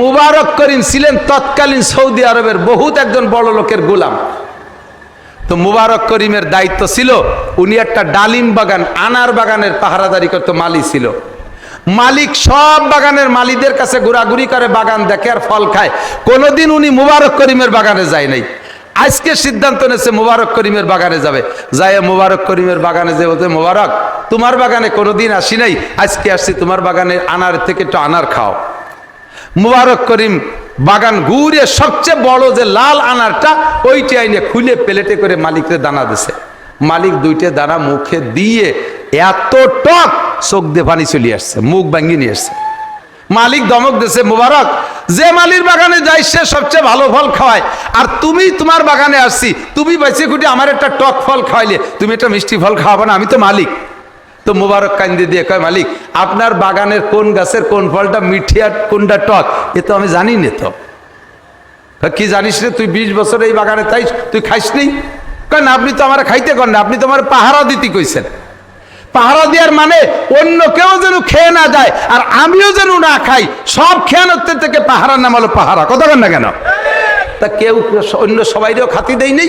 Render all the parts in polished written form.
মুবারক করিম ছিলেন তৎকালীন সৌদি আরবের বহুত একজন বড় লোকের গোলাম। তো মুবারক করিমের দায়িত্ব ছিল উনি একটা ডালিম বাগান, আনার বাগানের পাহারাদারি করতো, মালি ছিল। মালিক সব বাগানের মালিকদের কাছে ঘোরাঘুরি করে, বাগান দেখে আর ফল খায়। কোনোদিন উনি মুবারক করিমের বাগানে যায় নাই। আজকে সিদ্ধান্ত নিয়েছে মুবারক করিমের বাগানে যাবে। যায় মুবারক করিমের বাগানে যে বলতে, মুবারক তোমার বাগানে কোনোদিন আসি নাই, আজকে আসছি তোমার বাগানে, আনার থেকে একটু আনার খাও। মুবারক করিম বাগান ঘুরে সবচেয়ে বড় যে লাল আনারটা ওইটি আইনে খুলে প্লেটে করে মালিককে দানা দিছে। মালিক দুইটা দানা মুখে দিয়ে এত টক, চোখ দিয়ে পানি চলে আসছে, মুখ ভাঙ্গি নিয়ে আসছে। মালিক ধমক দিছে, মুবারক যে মালির বাগানে যাই সে সবচেয়ে ভালো ফল খাওয়ায়, আর তুমি তোমার বাগানে আসছি, তুমি বেঁচে খুঁটি আমার একটা টক ফল খাওয়াইলে, তুমি একটা মিষ্টি ফল খাওয়াবো না, আমি তো মালিক। তো মুবারক কান্দে দিয়ে কয়, মালিক আপনার বাগানের কোন গাছের কোন ফলটা মিঠি আর কোনটা টক এ তো আমি জানি না। তো কি জানিস রে, তুই 20 বছর এই বাগানে তাই তুই খাইস নি? কয় না, আপনি তো আমার খাইতে কন না, আপনি তো আমার পাহারা দিতে কইছেন। পাহারা দেওয়ার মানে অন্য কেউ যেন খেয়ে না যায় আর আমিও যেন না খাই, সব খেয়ানত্বের থেকে পাহারার নাম হলো পাহারা। কথা বল না কেন? তা কেউ অন্য সবাইরেও খাতি দেয় নেই,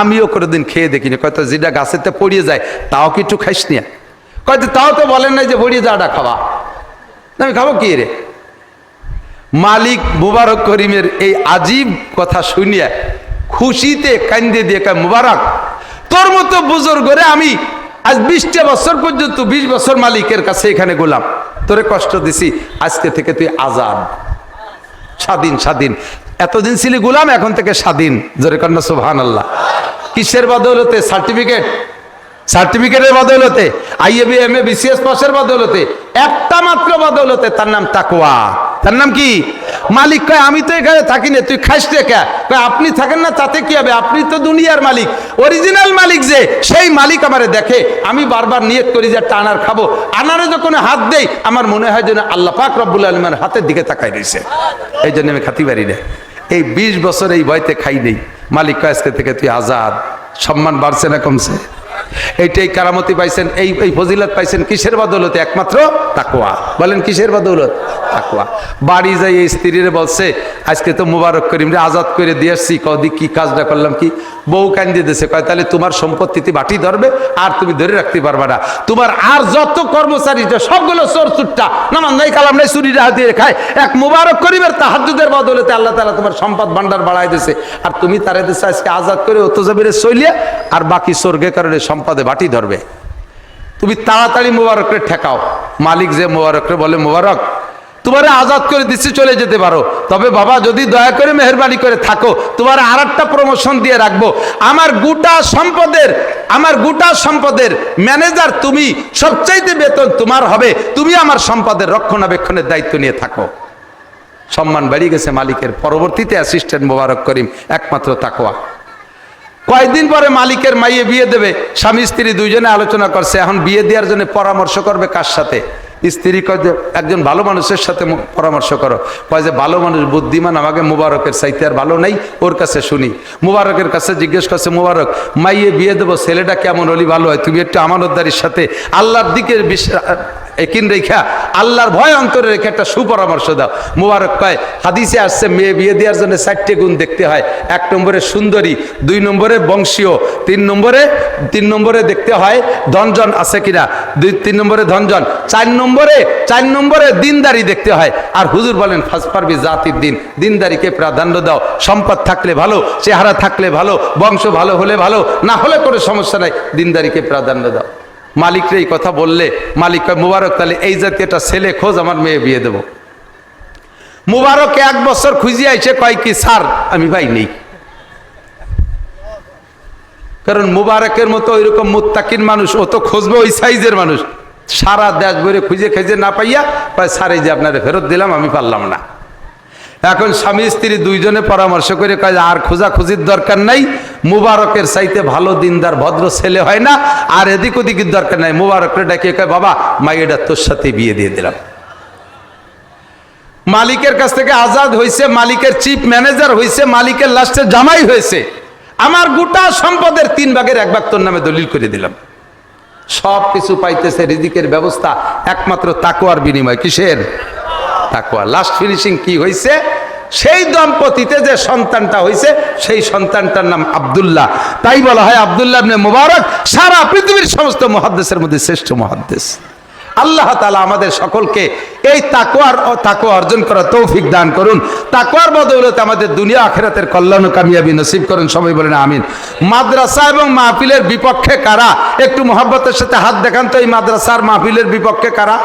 আমিও কোনোদিন খেয়ে দেখিনি। কয়তো যেটা গাছেতে পড়িয়ে যায় তাও কি একটু খাইস নিয়া? কয়তো তাও তো বলেন নাই যে পড়িয়ে যাওয়াটা খাওয়া, আমি খাবো কি রে? মালিক মুবারক করিমের এই আজীব কথা শুনিয়া খুশিতে কান্দে দিয়ে কয়, মুবারক তোর মতো বুজুর্গরে আমি আজ 20টা বছর পর্যন্ত 20 বছর মালিকের কাছে এখানে গোলাম, তোরে কষ্ট দিছি, আজকে থেকে তুই আজাদ, স্বাধীন। স্বাধীন এতদিন ছিলি গোলাম, এখন থেকে স্বাধীন। জোরে কন্যা সুবহানাল্লাহ। কিসের বদৌলতে? সার্টিফিকেটের বদৌলতে, আইএবি এমএ বিসিএস পাসের বদৌলতে, একটা মাত্র বদৌলতে, তার নাম তাকওয়া। তার নাম কি? মালিক কয়, আমি তো এখানে থাকি না, তুই খাইস রে কে? কয়, আপনি থাকেন না তাতে কি হবে, আপনি তো দুনিয়ার মালিক, অরিজিনাল মালিক যে, সেই মালিক আমারে দেখে। আমি বারবার নিয়ত করি যে একটা আনার খাবো, আনারে যখন হাত দেই আমার মনে হয় যেন আল্লাহ পাক রব্বুল আলামিনের হাতের দিকে তাকাই রয়েছে, এই জন্য আমি খাতি পারি না। এই 20 বছর এই ভয়তে খাই নেই। মালিক কয়, আজকে থেকে তুই আজাদ। সম্মান বাড়ছে না কমছে? এইটাই কারামতি পাইছেন, এই ফজিলত পাইছেন কিসের বদৌলতে? একমাত্র তাকওয়া। বলেন কিসের বদৌলত? তাকওয়া। বাড়ি যাই এই স্ত্রীরে বলছে, আজকে তো মুবারক করিম রে আজাদ করে দিয়ে আসছি। কদি কি কাজটা করলাম কি? বউ কান্দি দিয়েছে, কয় তাহলে তোমার সম্পত্তিতে বাটি ধরবে আর তুমি ধরে রাখতে পারবে না। তোমার আর যত কর্মচারী সবগুলো চোর চুট্টা, নামাজ নাই কালাম নাই, চুরিটা হাতিয়ে খায়। এক মুবারক করিমের তাহাজ্জুদের বদৌলতে আল্লাহ তাআলা তোমার সম্পদ ভান্ডার বাড়াই দিয়েছে, আর তুমি তারে দিচ্ছে আজকে আজাদ করে অত যাবিরে চলিয়া, আর বাকি স্বর্গে কারণে সম্পদে বাটি ধরবে। তুমি তাড়াতাড়ি মুবারকরে ঠেকাও। মালিক যে মুবারকরে বলে, মুবারক তোমারে আজাদ করে দিচ্ছি, চলে যেতে পারো, তবে বাবা যদি দয়া করে মেহেরবানি করে থাকো, তোমার আর একটা প্রমোশন দিয়ে রাখবো। আমার গোটা সম্পদের ম্যানেজার তুমি, সবচাইতে বেতন তোমার হবে, তুমি আমার সম্পদের রক্ষণাবেক্ষণের দায়িত্ব নিয়ে থাকো। সম্মান বেড়ে গেছে মালিকের। পরবর্তীতে অ্যাসিস্ট্যান্ট মুবারক করিম, একমাত্র তাকওয়া। কয়েকদিন পরে মালিকের মাইয়ে বিয়ে দেবে, স্বামী স্ত্রী দুইজনে আলোচনা করছে, এখন বিয়ে দেওয়ার জন্য পরামর্শ করবে কার সাথে? স্ত্রী কয় যে একজন ভালো মানুষের সাথে পরামর্শ করো। কয় যে ভালো মানুষ, বুদ্ধিমান, আমাকে মুবারকের চাইতে আর ভালো নাই, ওর কাছে শুনি। মুবারকের কাছে জিজ্ঞেস করছে, মুবারক মাইয়ে বিয়ে দেবো, ছেলেটা কেমন হলি ভালো হয়? তুমি একটু আমানতদারির সাথে আল্লাহর দিকে একিন রেখা, আল্লাহর ভয় অন্তরে রেখে একটা সুপরামর্শ দাও। মুবারক কয়, হাদিসে আসছে মেয়ে বিয়ে দেওয়ার জন্য 4টে গুণ দেখতে হয়। 1 নম্বরে সুন্দরী, 2 নম্বরে বংশীয়, 3 নম্বরে দেখতে হয় ধনজন আছে কিনা, 3 নম্বরে ধনজন, 4 নম্বরে দিনদারি দেখতে হয়। আর হুজুর বলেন, ফাসপারবি জাতির দিন, দিনদারিকে প্রাধান্য দাও। সম্পদ থাকলে ভালো, চেহারা থাকলে ভালো, বংশ ভালো হলে ভালো, না হলে কোনো সমস্যা নাই, দিনদারিকে প্রাধান্য দাও। মালিকরে এই কথা বললে মালিক কয়, মুবারক তাহলে এই জাতীয় একটা ছেলে খোঁজ, আমার মেয়ে বিয়ে দেব। মুবারক 1 বছর খুঁজে আইছে, কয় কি স্যার আমি ভাই নেই। কারণ মুবারকের মতো ওইরকম মুত্তাকিন মানুষ ও তো খুঁজবে, ওই সাইজের মানুষ। সারা দেশ ভরে খুঁজে না পাইয়া কয়, স্যার এই যে আপনারে ফেরত দিলাম, আমি পারলাম না। এখন স্বামী স্ত্রী দুইজনে পরামর্শ করে কয়, আর খোঁজাখুঁজির দরকার নাই, মুবারকের চাইতে ভালো দিনদার ভদ্র ছেলে হয় না, আর এদিক ওদিকের দরকার নাই। মুবারকরে ডাকিয়ে কয়, বাবা মাইয়েটা তোর সাথে বিয়ে দিয়ে দিলাম। মালিকের কাছ থেকে আজাদ হয়েছে, মালিকের চিফ ম্যানেজার হয়েছে, মালিকের লাস্টে জামাই হয়েছে। আমার গোটা সম্পদের 3 ভাগের 1 ভাগ তোর নামে দলিল করে দিলাম। সব কিছু পাইতেছে, রিজিকের ব্যবস্থা একমাত্র তাকওয়ার বিনিময়। কিসের? তাকওয়া। লাস্ট ফিনিশিং কি হয়েছে? সেই দম্পতিতে যে সন্তানটা হয়েছে সেই সন্তানটার নাম আব্দুল্লাহ। তাই বলা হয় আব্দুল্লাহ ইবনে মুবারক সারা পৃথিবীর সমস্ত মুহাদ্দিসের মধ্যে শ্রেষ্ঠ মুহাদ্দিস। আল্লাহ তাআলা আমাদের সকলকে এই তাকওয়া অর্জন করার তৌফিক দান করুন। তাকওয়ার বদৌলতে আমাদের দুনিয়া আখিরাতের কল্যাণ ও কামিয়াবি নসিব করুন। সবাই বলেন আমিন। মাদ্রাসা এবং মাহফিলের বিপক্ষে কারা? একটু মহব্বতের সাথে হাত দেখান তো। এই মাদ্রাসার মাহফিলের বিপক্ষে কারা?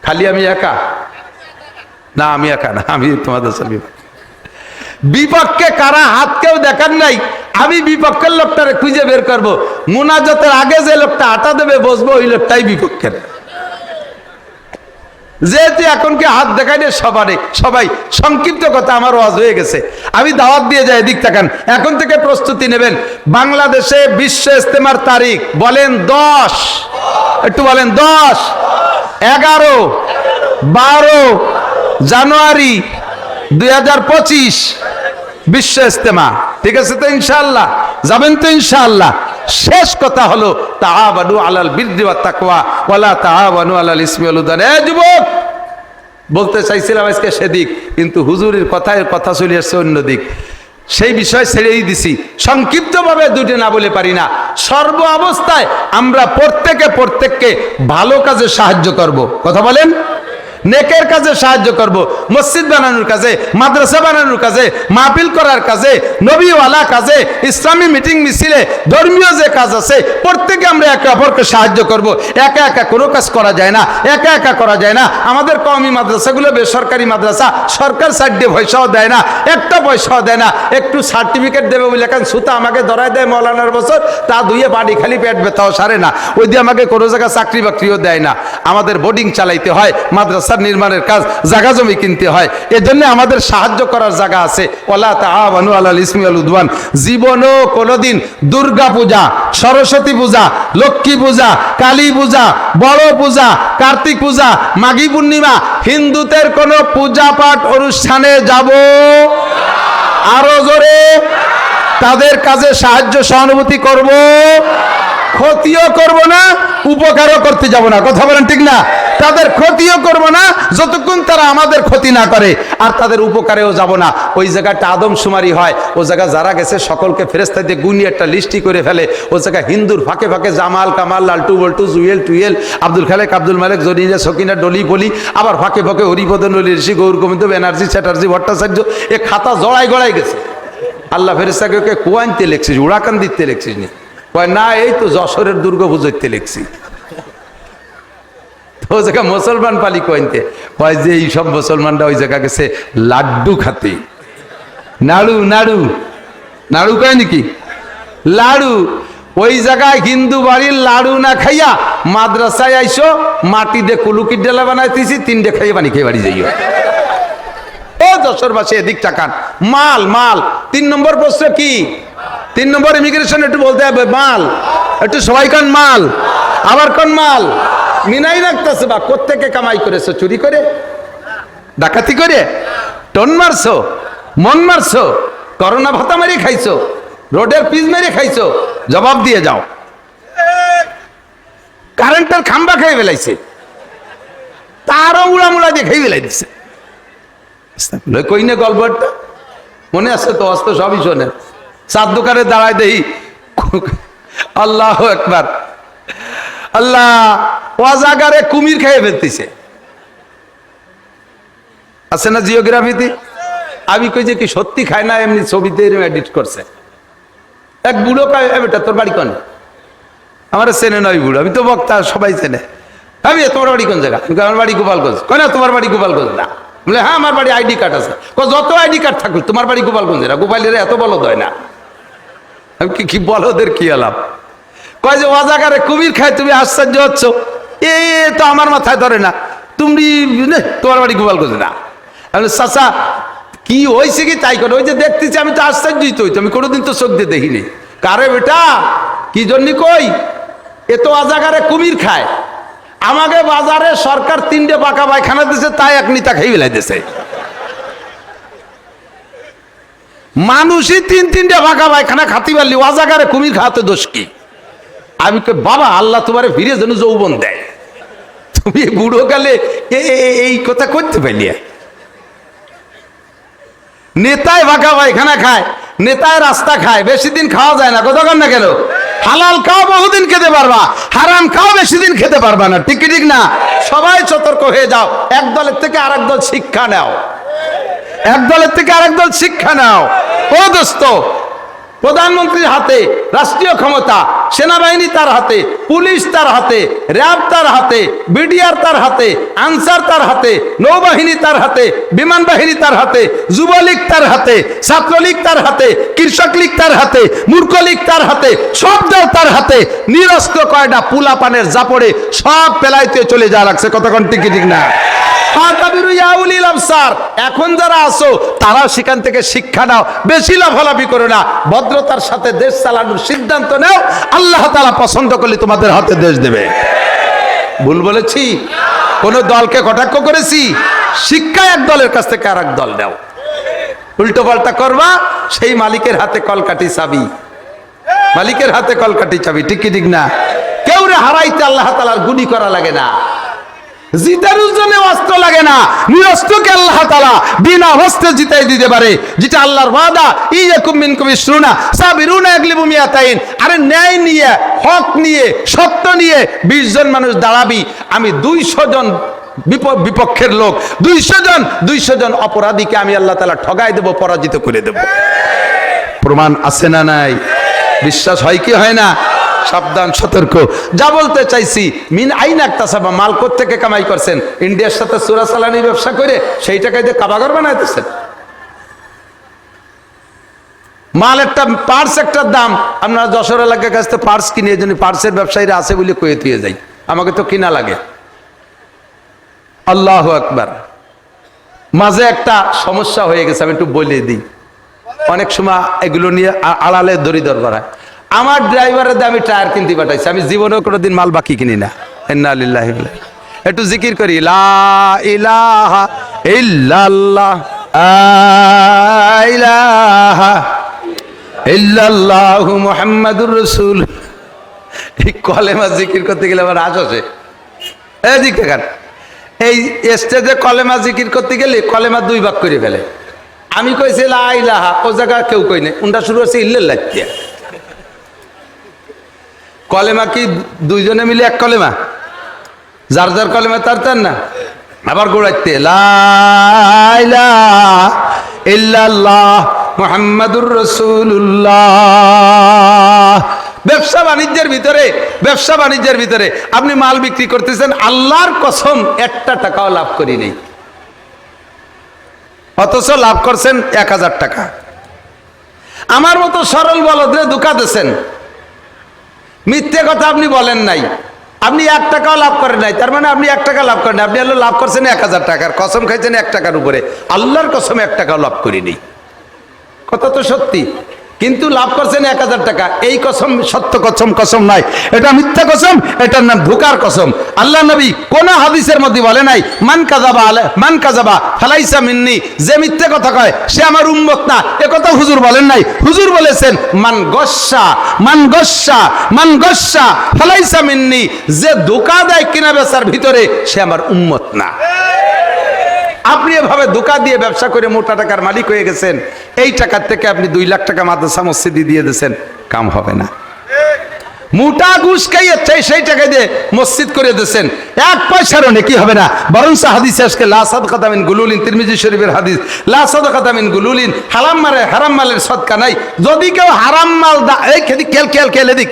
খালি আমি একা? না, আমি একা না, আমি তোমাদের বিপক্ষে কারা? হাত কেউ দেখান নাই। আমি বিপক্ষের লোকটারে খুঁজে বের করবো। মুনাজাতের আগে যে লোকটা আটা দেবে বসবো ওই লোকটাই বিপক্ষের। যেহেতু এখন কি হাত দেখাই না সবাই সংক্ষিপ্ত কথা, আমার ওয়াজ হয়ে গেছে। আমি দাওয়াত দিয়ে যাই, এদিক তাকান। এখন থেকে প্রস্তুতি নেবেন। বাংলাদেশে বিশ্ব ইজতেমার তারিখ বলেন 10, একটু বলেন 10, 11, 12 জানুয়ারি 2025 বিশ্ব ইজতেমা। ঠিক আছে তো? ইনশাআল্লাহ যাবেন তো? ইনশাআল্লাহ। শেষ কথা হলো তাআওয়ানু আলাল বিররি ওয়াত তাকওয়া ওয়ালা তাআওয়ানু আলাল ইসমি ওয়াল উদওয়ান। যুবক, বলতে চাইছিলাম আজকে সেদিক, কিন্তু হুজুরের কথা চলে আসছে অন্য দিক। সেই বিষয় ছেড়েই দিছি। সংক্ষিপ্তভাবে দুটো না বলে পারি না। সর্ব অবস্থায় আমরা প্রত্যেককে ভালো কাজে সাহায্য করব। কথা বলেন। নেকের কাজে সাহায্য করব, মসজিদ বানানোর কাজে, মাদ্রাসা বানানোর কাজে, মাহফিল করার কাজে, নবীওয়ালা কাজে, ইসলামী মিটিং মিছিলে, ধর্মীয় যে কাজ আছে প্রত্যেকে আমরা একে অপরকে সাহায্য করব। একা একা কোনো কাজ করা যায় না, একা একা করা যায় না। আমাদের কওমি মাদ্রাসাগুলো বেসরকারি মাদ্রাসা, সরকার সাইড দিয়ে পয়সাও দেয় না, একটা পয়সাও দেয় না। একটু সার্টিফিকেট দেবে বলে এখন সুতা আমাকে ধরাই দেয় মৌলানার বছর, তা ধুয়ে বাড়ি খালি পেট ব্যথাও সারে না। ওই দিয়ে আমাকে কোনো জায়গায় চাকরি বাকরিও দেয় না। আমাদের বোর্ডিং চালাইতে হয়, মাদ্রাসা নির্মাণের কাজ, জায়গা জমি কিনতে হয়। এজন্য আমাদের সাহায্য করার জায়গা আছে। ওয়ালা তাআওয়ানু আলাল ইসমি ওয়াল উদওয়ান। জীবনও কোনোদিন দুর্গা পূজা, সরস্বতী পূজা, লক্ষ্মী পূজা, কালী পূজা, বড় পূজা, কার্তিক পূজা, মাঘী পূর্ণিমা, হিন্দুদের কোন পূজা পাঠ অনুষ্ঠানে যাব? আরো জোরে। তাদের কাজে সাহায্য সহানুভূতি করব, ক্ষতিও করব না, উপকারও করতে যাব না। কথা বলেন ঠিক না? তাদের ক্ষতিও করব না যতক্ষণ তারা আমাদের ক্ষতি না করে, আর তাদের উপকারেও যাব না। ওই জায়গাটা আদমশুমারি হয়, ও জায়গা যারা গেছে সকলকে ফেরেশতা দিয়ে গুনি একটা লিস্টি করে ফেলে। ও জায়গা হিন্দুর ফাঁকে ফাঁকে জামাল কামাল লালটু বল্টু জুয়েল টুয়েল আব্দুল খালেক আব্দুল মালেক জরিনা সকিনা ডলি বলি, আবার ফাঁকে ফাঁকে হরিপদ নলি ঋষি গৌর গোবিন্দ ব্যানার্জি চ্যাটার্জি ভট্টাচার্য, এ খাতা জড়াই গড়াই গেছে। আল্লাহ ফেরেশতাকে কুয়াইনতে লেখছিস, উড়াকান দিতে লেখছিস নি? কয় না, এই তো যশোরের দুর্গা পুজোতে লেখছি। তো জায়গা মুসলমান পালি কইতে কয় যে এই সব মুসলমানরা ওই জায়গা গেছে লাড্ডু খাতে। নাড়ু নাড়ু নাড়ু কয় নাকি? লাড়ু। ওই জায়গায় হিন্দু বাড়ির লাড়ু না খাইয়া মাদ্রাসায় আইসো, মাটি দিয়ে কুলুকির ডেলা বানাইতেছি, 3টে খাইয়ে পানি খেয়ে বাড়ি যাইও। ও যশোরবাসী এদিক টাকান। মাল মাল 3 নম্বর প্রশ্ন কি? 3 নম্বর ইমিগ্রেশন একটু বলতে হবে মাল। একটু সবাই কান মাল, আবার কোন মাল? মিনাই রাখতেছে বা কোত্থেকে কামাই করেছো? চুরি করে, ডাকাতি করে, টন মারছো, মন মারছো, করোনা ভাতা মেরে খাইছো, রোডের পিচ মেরে খাইছো? জবাব দিয়ে যাও। কারেন্টের খাম্বা খেয়ে ফেলাইছে, তারও উড়ামুড়া দিয়ে খেয়ে ফেলাই দিচ্ছে। কই না গল্পটা মনে আছে তো? অস্ত সবই শোনেন। চার দোকানে দাঁড়ায় দেই, আল্লাহ একবার, আল্লাহ ওয়াজাগারে কুমির খেয়ে ফেলতেছে। আছে না জিওগ্রাফিতে? আমি কই যে কি সত্যি খায় না, এমনি ছবিতে এডিট করছে। এক বুড়ো কয়, বেটা তোর বাড়ি কোন? আমার চেনে নয় বুড়ো, আমি তো বক্তা, সবাই চেনে। আমি তোমার বাড়ি কোন জায়গা? আমার বাড়ি গোপালগঞ্জ। কয় না, তোমার বাড়ি গোপালগঞ্জ না। বলে হ্যাঁ আমার বাড়ি আইডি কার্ড আছে। যত আইডি কার্ড থাকুক তোমার বাড়ি গোপালগঞ্জ না, গোপালের এত বলদ হয় না। আমি কি বলদের কি এলাম? কয় যে ওয়াজাগারে কুমির খায়, তুমি আশ্চর্য হচ্ছ? এ তো আমার মাথায় ধরে না। তুমি তোমার বাড়ি গোপালগঞ্জ না। চাচা কি হয়েছে কি তাই করে? ওই যে দেখতেছি, আমি তো আশ্চর্যই তো হইতো, আমি কোনোদিন তো চোখ দিয়ে দেখিনি। কারে বেটা কি জন্য কই? এ তো ওয়াজাগারে কুমির খায়। আমাকে বাজারে সরকার 3টে পাকা পায়খানা দিছে, তাই এক নিতা খেয়ে ফেলাই দিছে। মানুষই 3-3টে পাকা পায়খানা খাতি পারলি, ওয়াজাগারে কুমির খাওয়াতে দোষ কি? আমি বাবা আল্লাহ তোমারে ফিরে যেন যৌবন দেয়। তুমি বুড়ো কালে এই কথা করতে পারলি? নেতায় ভাকা পায়খানা খায়, নেতায় রাস্তা খায়, বেশি দিন খাওয়া যায় না। কতক্ষণ না গেল হালাল খাও বহুদিন খেতে পারবা, হারাম খাও বেশি দিন খেতে পারবা না। ঠিক ঠিক না? সবাই সতর্ক হয়ে যাও। এক দলের থেকে আরেক দল শিক্ষা নাও, এক দলের থেকে আরেক দল শিক্ষা নাও। ও দোস্ত, প্রধানমন্ত্রীর হাতে রাষ্ট্রীয় ক্ষমতা, সেনাবাহিনী তার হাতে, পুলিশ তার হাতে, র্যাব তার হাতে, বিডিআর তার হাতে, আনসার তার হাতে, নৌবাহিনী তার হাতে, বিমান বাহিনী তার হাতে, যুবলীগ তার হাতে, ছাত্রলীগ তার হাতে, কৃষক লীগ তার হাতে, মূর্খ লীগ তার হাতে, সব দল তার হাতে। নিরস্ত্র কয়টা পুলা পানের জাপড়ে সব পেলাইতে চলে যা লাগছে। কতক্ষণ ঠিক ঠিক না? এখন যারা আসো তারা সেখান থেকে শিক্ষা নাও, বেশি লাফালাফি করো না, ভদ্রতার সাথে দেশ চালানোর সিদ্ধান্ত নাও। আল্লাহ তাআলা পছন্দ করলে তোমাদের হাতে দেশ দেবে। ভুল বলেছি? কোন দলকে কটাক্ষ করেছি? শিক্ষা এক দলের কাছ থেকে আর এক দল নাও। উল্টো পাল্টা করবা, সেই মালিকের হাতে কলকাঠি চাবি, মালিকের হাতে কলকাঠি চাবি। ঠিক কি ঠিক না? কেউ রে হারাইতে আল্লাহ তাআলার গুণী করা লাগে না, জিতানোর জন্য অস্ত্র লাগে না। নিরস্ত্রকে আল্লাহ তাআলা বিনা অস্ত্রে জিতাই দিতে পারে, যেটা আল্লাহর ওয়াদা। ইয়াকুম মিনকুম ইসরুনা সাবিরুনা ইয়াগলিবু মিয়াতাইন। আরে ন্যায় নিয়ে, হক নিয়ে, সত্য নিয়ে 20 জন মানুষ দাঁড়াবি, আমি 200 জন বিপক্ষের লোক, 200 জন অপরাধীকে আমি আল্লাহ তাআলা ঠগাই দেব, পরাজিত করে দেব। প্রমাণ আছে না নাই? বিশ্বাস হয় কি হয় না? সাবধান, সতর্ক। যা বলতে চাইছি, মিন আইন একতাসাবা, মাল কোত্থেকে কামাই করছেন? ইন্ডিয়ার সাথে চোরাচালানি ব্যবসা করে সেই টাকায় দিয়ে কাবাঘর বানাইতেছেন। মাল একটা পার্স, একটা দাম। আপনারা যশোর এলাকার কাছ থেকে পার্স কিনে, এই জন্য পার্সের ব্যবসায়ীরা আছে বলে কয়ে তুয়ে যাই, আমাকে তো কিনা লাগে। আল্লাহু আকবার। মাঝে একটা সমস্যা হয়ে গেছে, আমি একটু বলে দিই। অনেক সময় এগুলো নিয়ে আড়ালে দরিদর করায়। আমার ড্রাইভারের দিয়ে আমি টায়ার কিনতে পাঠাইছি, আমি জীবনেও কোনোদিন মাল বাকি কিনি না। ইন্না লিল্লাহি ওয়া ইন্না ইলাইহি রাজিউন। একটু জিকির করি, লা ইলাহা ইল্লাল্লাহ, ইলাহা ইল্লাল্লাহু মুহাম্মাদুর রাসূল। এই কলেমা জিকির করতে গেলে আমার আজ আসে। এই দিক দেখান, এই স্টেজে কলেমা জিকির করতে গেলে কলেমা 2 ভাগ করে ফেলে। আমি কইছি লা ইলাহা, ও জায়গা কেউ কই না, উনটা শুরু হচ্ছে ইল্লাল্লাহ দিয়ে। কলেমা কি 2 জনে মিলে এক কলেমা? যার যার কলেমা তার তার না, আবার গোড়াইতে লা ইলাহা ইল্লাল্লাহ মুহাম্মাদুর রাসূলুল্লাহ। ব্যবসা বাণিজ্যের ভিতরে আপনি মাল বিক্রি করতেছেন, আল্লাহর কসম 1 টাকাও লাভ করি নেই, অথচ লাভ করছেন 1000 টাকা। আমার মতো সরল বলদরে ধোঁকা দিয়েছেন, মিথ্যে কথা আপনি বলেন নাই, আপনি 1 টাকাও লাভ করেন নাই, তার মানে আপনি 1 টাকা লাভ করেন, আপনি লাভ করছেন 1000 টাকার, কসম খাইছেন 1 টাকার উপরে। আল্লাহর কসম 1 টাকাও লাভ করিনি। কথা তো সত্যি, কিন্তু লাভ করছেন 1000 টাকা। এই কসম সত্য কসম নাই, এটা মিথ্যা কসম, এটার নাম ধোঁকার কসম। আল্লাহ নবী কোন হাদিসের মধ্যে বলে নাই মান কাযাবা ফালাইসা মিন্নি, যে মিথ্যে কথা কয় সে আমার উম্মত না, এ কথা হুজুর বলেন নাই। হুজুর বলেছেন মান গস্সা ফালাইসা মিন্নি, যে ধোঁকা দেয় কিনা বেচার ভিতরে সে আমার উম্মত না। আপনি এভাবে ধোঁকা দিয়ে ব্যবসা করে মোটা টাকার মালিক হয়ে গেছেন, এই টাকার থেকে আপনি 2 লাখ টাকা মাদ্রাসা মসজিদে দিয়ে দিয়েছেন, কাম হবে না। মোটা ঘুষ খাইয়ে সেই টাকা দিয়ে মসজিদ করে দিয়েছেন, 1 পয়সারও নেকি হবে না। বরং হাদিসে আজকে লা সাদকাতা মিন গুলুলিন, তিরমিজি শরীফের হাদিস, লা সাদকাতা মিন গুলুলিন, হারাম মালের সদকা নাই। যদি কেউ হারাম মাল এদিক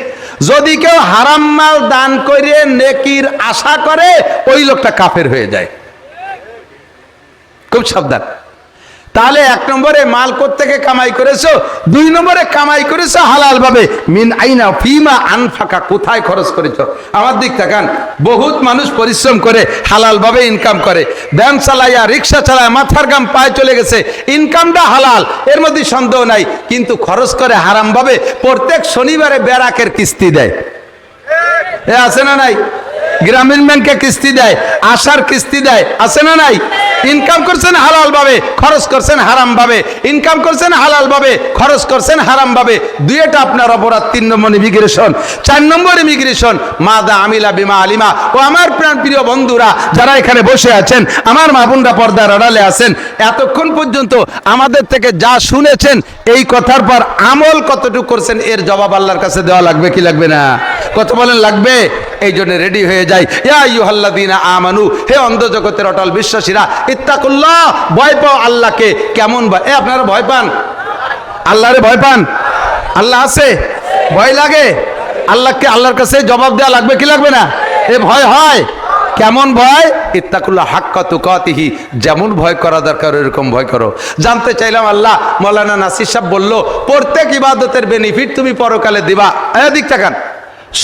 যদি কেউ হারাম মাল দান করে নেকির আশা করে, ওই লোকটা কাফের হয়ে যায়। খুব সাবধান। তাহলে 1 নম্বরে মাল কোত্থেকে কামাই করেছো, 2 নম্বরে কামাই করেছো হালাল ভাবে। মিন আইনা ফিমা আনফাকা, কোথায় খরচ করেছো। আমার দিক তাকান, বহুত মানুষ পরিশ্রম করে হালাল ভাবে ইনকাম করে, ভ্যান চালাইয়া, রিক্সা চালায়, মাথার গাম পায়ে চলে গেছে, ইনকামটা হালাল, এর মধ্যে সন্দেহ নাই, কিন্তু খরচ করে হারাম ভাবে। প্রত্যেক শনিবারে ব্যারাকের কিস্তি দেয়, এ আছে না নাই? গ্রামীণ ব্যাংকে কিস্তি দেয়, আশার কিস্তি দেয়, আছে না নাই? ইনকাম করছেন হালাল ভাবে, খরচ করছেন হারাম ভাবে। ইনকাম করছেন হালাল ভাবে, খরচ করছেন হারাম ভাবে, দুইটা আপনার অপরাধ। 3 নম্বর ইমিগ্রেশন। 4 নম্বর ইমিগ্রেশন মাদা আমিলা বিমা আলিমা। ও আমার প্রাণ প্রিয় বন্ধুরা যারা এখানে বসে আছেন, আমার মা বোনরা পর্দার আড়ালে আছেন, এতক্ষণ পর্যন্ত আমাদের থেকে যা শুনেছেন এই কথার পর আমল কতটুকু করছেন এর জবাব আল্লাহর কাছে দেওয়া লাগবে কি লাগবে না? কত বলেন লাগবে? এই জন্য রেডি হয়ে যাই। ইয়া আইয়ুহাল্লাযীনা আমানু, হে অন্ধ জগতের অটল বিশ্বাসীরা, ইত্তাকুল্লাহ, ভয় পাও আল্লাহকে। কেমন ভয়? আপনারা ভয় পান? আল্লাহরে ভয় পান? আল্লাহ আছে, ভয় লাগে আল্লাহকে। আল্লাহর কাছে জবাব দেওয়া লাগবে কি লাগবে না? এ ভয় হয়। কেমন ভয়? ইত্তাকুল্লাহ হাক্কা তুকাতিহি, যেমন ভয় করা দরকার এরকম ভয় করো। জানতে চাইলাম আল্লাহ, মৌলানা নাসির সাহেব বলল প্রত্যেক ইবাদতের বেনিফিট তুমি পরকালে দিবা। এদিক তাকান,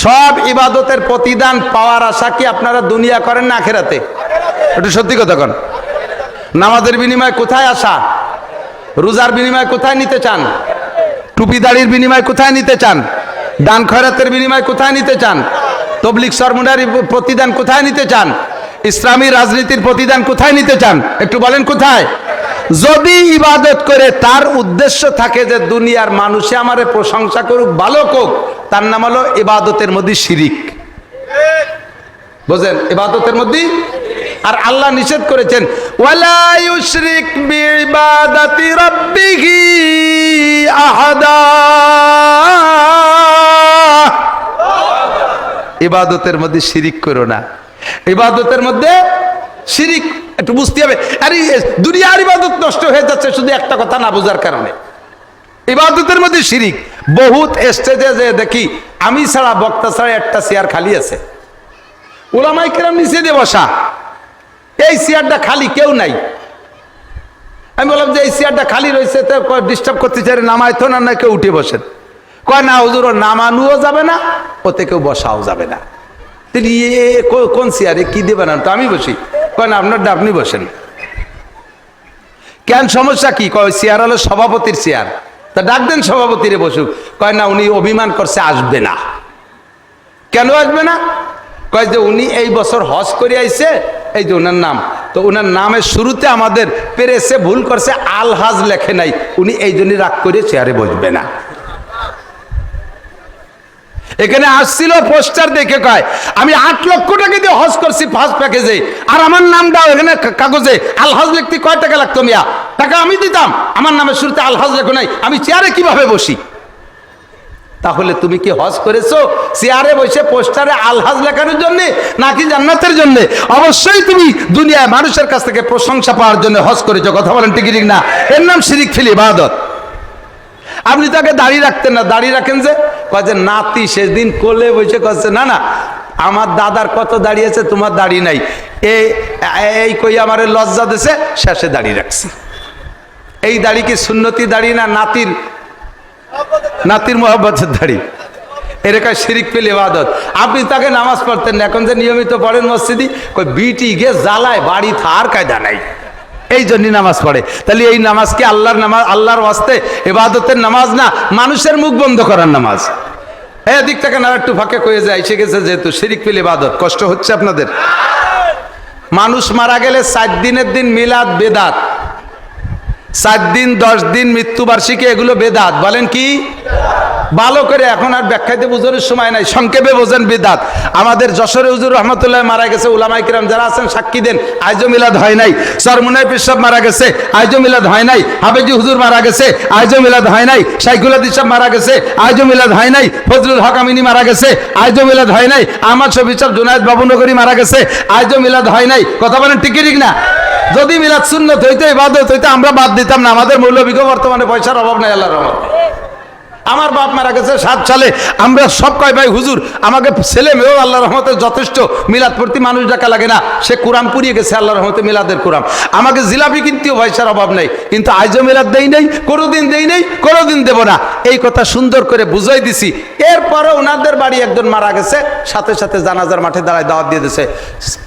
সব ইবাদতের প্রতিদান পাওয়ার আশা কি আপনারা দুনিয়া করেন না আখেরাতে? এটা সত্যি কথা কোন? নামাজের বিনিময়ে কোথায় আশা? রোজার বিনিময়ে কোথায় নিতে চান? টুপি দাড়ির বিনিময়ে কোথায় নিতে চান? দান খয়রাতের বিনিময়ে কোথায় নিতে চান? তবলিগ সরমুনার প্রতিদান কোথায় নিতে চান? ইসলামী রাজনীতির প্রতিদান কোথায় নিতে চান? একটু বলেন কোথায়? যদি ইবাদত করে তার উদ্দেশ্য থাকে যে দুনিয়ার মানুষে আমারে প্রশংসা করুক, ভালো কোক, তার নাম হলো ইবাদতের মধ্যে শিরিক। বুঝেন? ইবাদতের মধ্যে। আর আল্লাহ নিষেধ করেছেন ওয়ালা ইউশরিক বিইবাদাতি রাব্বিহি আহাদা। ইবাদতের মধ্যে শিরিক করো না। ইবাদতের মধ্যে শিরিক একটু বুঝতে হবে। আরে দুনিয়ার ইবাদত নষ্ট হয়ে যাচ্ছে শুধু একটা কথা না বোঝার কারণে। ইবাদতের মধ্যে শিরিক। বহুত স্টেজে যে দেখি আমি ছাড়া, বক্তা ছাড়া একটা চেয়ার খালি আছে, উলামায়ে কেরাম নিচে দিয়ে বসা, এই চেয়ারটা খালি, কেউ নাই। আমি বললাম যে এই চেয়ারটা খালি রয়েছে, তো ডিস্টার্ব করতে চাই, নামায় তো না, কেউ উঠে বসেন। কয় না হুজুর, ও নামানুও যাবে না, ওতে কেউ বসাও যাবে না। কোন চেয়ারে কি দেবে না? তো আমি বসি। কয় না আপনারটা আপনি বসেন। কেন, সমস্যা কি? কয় চেয়ার হলো সভাপতির চেয়ার, তা ডাক দেন সভাপতিরে বসুক। কয় না উনি অভিমান করছে, আসবে না। কেন আসবে না? কয় যে উনি এই বছর হজ করে আইছে, এই যে ওনার নাম, তো ওনার নামের শুরুতে আমাদের পেরেছে ভুল করছে, আল হাজ লেখে নাই, উনি এই জন্যই রাগ করে চেয়ারে বসবে না। এখানে আসছিল পোস্টার দেখে, কয় আমি 8 লক্ষ টাকা দিয়ে হজ করছি ফার্স্ট প্যাকেজে, আর আমার নামটাও এখানে কাগজে আল হজ লিখতে কয় টাকা লাগতো মিয়া? টাকা আমি দিতাম, আমার নামের শুরুতে আল হজ লেখো নাই, আমি চেয়ারে কিভাবে বসি? তাহলে তুমি কি হজ করেছো চেয়ারে বসে পোস্টারে আল হজ লেখানোর জন্য নাকি জান্নাতের জন্য? অবশ্যই তুমি দুনিয়ায় মানুষের কাছ থেকে প্রশংসা পাওয়ার জন্য হজ করেছো। কথা বলেন ঠিক ঠিক না? এর নাম শিরিক ফিল ইবাদত। আপনি তাকে দাড়ি রাখতেন না, দাড়ি রাখেন যে? কয় যে নাতি সেদিন কোলে বসে কচ্ছে না না আমার দাদার কত দাড়ি আছে, তোমার দাড়ি নাই, এই কই আমারে লজ্জা দিছে, শেষে দাড়ি রাখছি। এই দাড়ি কি সুন্নতি দাড়ি না নাতির মোহাব্বতের দাড়ি? এরকম শিরিক ফিল ইবাদত। আপনি তাকে নামাজ পড়তেন না, এখন যে নিয়মিত পড়েন মসজিদে, কই বিটি গে জ্বালায়, বাড়ি থার কায়দা নাই, এই জন্যই নামাজ পড়ে। তাহলে এই নামাজ কি আল্লাহর নামাজ? আল্লাহর ওয়াস্তে ইবাদতের নামাজ না, মানুষের মুখ বন্ধ করার নামাজ। এই দিক থেকে না একটু ফাঁকে কয়ে যায়, এসে গেছে যেহেতু শিরিক ফিল ইবাদত। কষ্ট হচ্ছে আপনাদের? মানুষ মারা গেলে 4 দিনের দিন মিলাদ বেদাত, 4 দিন 10 দিন মৃত্যুবার্ষিকী, এগুলো বেদাত। বলেন কি? ভালো করে এখন আর ব্যাখ্যাতে বোঝানোর সময় নাই, সংক্ষেপে বোঝেন বিদাত। আমাদের যশোরে হুজুর রহমতুল্লাহ মারা গেছে, উলামায়ে কিরাম যারা আছেন সাক্ষী দেন, আজও মিলাদ হয় নাই। চরমুনাই পিসাব মারা গেছে, আজও মিলাদ হয় নাই। হাফেজি হুজুর মারা গেছে, আজও মিলাদ হয় নাই। শাইখুল হাদিস সাহেব মারা গেছে, আজও মিলাদ হয় নাই। ফজলুল হক আমিনী মারা গেছে, আজও মিলাদ হয় নাই। আহমদ শফি সাহেব জুনায়েদ বাবুনগরী মারা গেছে, আজও মিলাদ হয় নাই। কথা বলেন ঠিক ঠিক না? যদি মিলাদ সুন্নত হইতো, ইবাদত হইতো, আমরা বাদ দিতাম না। আমাদের মৌলবীকে বর্তমানে পয়সার অভাব নাই, আল্লাহর রহমতে। আমার বাপ মারা গেছে 7 সালে, আমরা সব কয় ভাই হুজুর আমাকে ছেলে মেয়েও আল্লাহর রহমতে যথেষ্ট, মিলাদ পড়তে মানুষ ডাকা লাগে না। সে কোরআন পুড়িয়ে গেছে আল্লাহর রহমতে, মিলাদের কোরআন। আমাকে জিলাপি কিনতেও পয়সার অভাব নেই, কিন্তু আজও মিলাদ দেই নেই, কোনোদিন দেই নেই, কোনোদিন দেব না। এই কথা সুন্দর করে বুঝাই দিছি। এরপরে ওনাদের বাড়ি একজন মারা গেছে, সাথে সাথে জানাজার মাঠে দাঁড়ায় দাওয়াত দিয়ে দিয়েছে,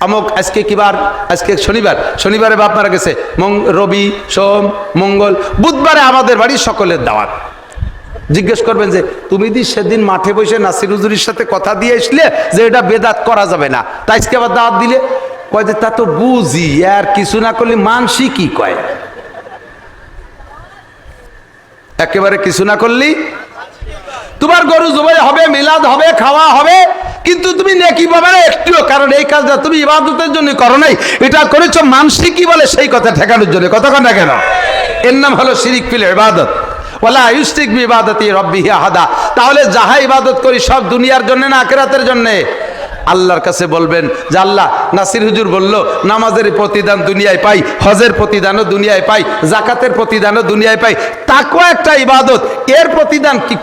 আমক আজকে কি বার? আজকে শনিবার, শনিবারে বাপ মারা গেছে, রবি সোম মঙ্গল বুধবারে আমাদের বাড়ি সকলের দাওয়াত। জিজ্ঞেস করবেন যে তুমি দি সেদিন মাঠে বসে নাসির হুজুরের সাথে কথা দিয়ে আসলে যে এটা বেদাত করা যাবে না, তাই আজকে আবার দাওয়াত দিলে? কয় যে তা তো বুঝি, আর কিছু না করলে মানসি কি কয়, একেবারে কিছু না করলি তোমার গরু জবাই হবে, মিলাদ হবে, খাওয়া হবে, কিন্তু তুমি নেকি পাবে না একটুও, কারণ এই কাজটা তুমি ইবাদতের জন্য করো নাই, এটা করেছো মানসি কি বলে সেই কথা ঠেকানোর জন্য। কথা কন না কেন? এর নাম হলো শিরিক ফিল ইবাদত। ওয়ালা ইউশরিক বিইবাদাতি রাব্বিহি আহাদা। তাহলে যাহা ইবাদত করি সব দুনিয়ার জন্য না আখিরাতের জন্য? আল্লাহর কাছে বলবেন যে আল্লাহ, নাসির হুজুর বলল নামাজের প্রতিদান দুনিয়ায় পাই, হজের প্রতিদানও দুনিয়ায় পাই, জাকাতের প্রতিদানও দুনিয়ায় পাই, তাকওয়া একটা ইবাদত, এর প্রতিদান কি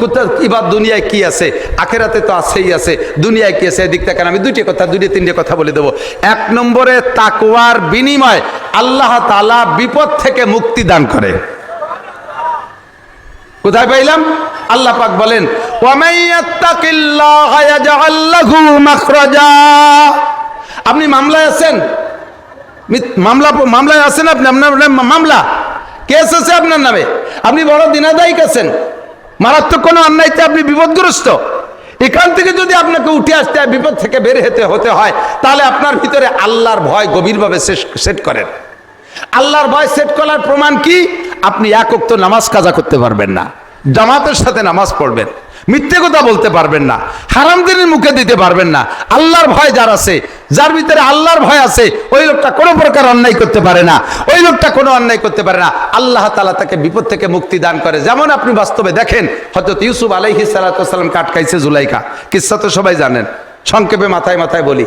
ইবাদত দুনিয়ায় কি আছে? আখিরাতে তো আছেই আছে, দুনিয়ায় কি আছে? এদিক থেকে আমি দুইটা তিনটে কথা বলে দেবো। এক নম্বরে, তাকওয়ার বিনিময় আল্লাহ তাআলা বিপদ থেকে মুক্তি দান করে। কোথায় পাইলাম? আল্লাহ পাক বলেন, ওয়ামাইয়াত্তাকিল্লাহা ইয়াজআল লাহু মাখরাজা। আপনি মামলায় আছেন, মামলায় আছেন, আপনি আপনার মামলা কেস আছে আপনার নামে, আপনি বড় দিনাদায়িক আছেন, মারাত্মক কোনো অন্যায়তে আপনি বিপদগ্রস্ত, এখান থেকে যদি আপনাকে উঠে আসতে হয়, বিপদ থেকে বের হতে হয়, তাহলে আপনার ভিতরে আল্লাহর ভয় গভীরভাবে সেট করেন। আল্লাহর ভয় সেট করার প্রমাণ কি? আপনি এক ওয়াক্ত নামাজ কাজা করতে পারবেন না, জামাতের সাথে নামাজ পড়বেন, মিথ্যে কথা বলতে পারবেন না, হারাম জিনিস মুখে দিতে পারবেন না। আল্লাহর ভয় যার আছে, যার ভিতরে আল্লাহর ভয় আছে, ওই লোকটা কোনো প্রকার অন্যায় করতে পারে না, ওই লোকটা কোনো অন্যায় করতে পারে না। আল্লাহ তাআলা তাকে বিপদ থেকে মুক্তি দান করে। যেমন আপনি বাস্তবে দেখেন, হযরত ইউসুফ আলাইহিস সালাতু ওয়াস সালাম আটকাইছে জুলাইখা, কিসসা তো সবাই জানেন, সংক্ষেপে মাথায় বলি।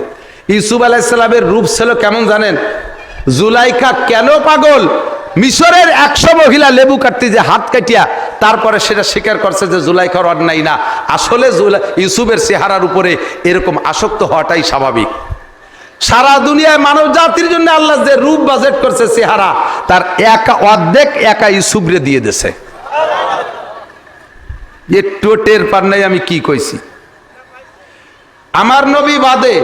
ইউসুফ আলাইহিস সালামের রূপ ছিল কেমন জানেন? জুলাইখা কেন পাগল? মিশরের 100 মহিলা লেবু কাটতে যে হাত কাটিয়া তারপরে সেটা স্বীকার করছে যে জুলাইখার অন্যায় না। আসলে ইউসুফের চেহারার উপরে এরকম আসক্ত হওয়াটাই স্বাভাবিক। সারা দুনিয়ায় মানব জাতির জন্য আল্লাহ যে রূপ বাজেট করছে চেহারা, তার অর্ধেক একা ইউসুফরে দিয়ে দিয়েছে। একটু টের পার নাই আমি কি কইছি? আমার নবী বাদে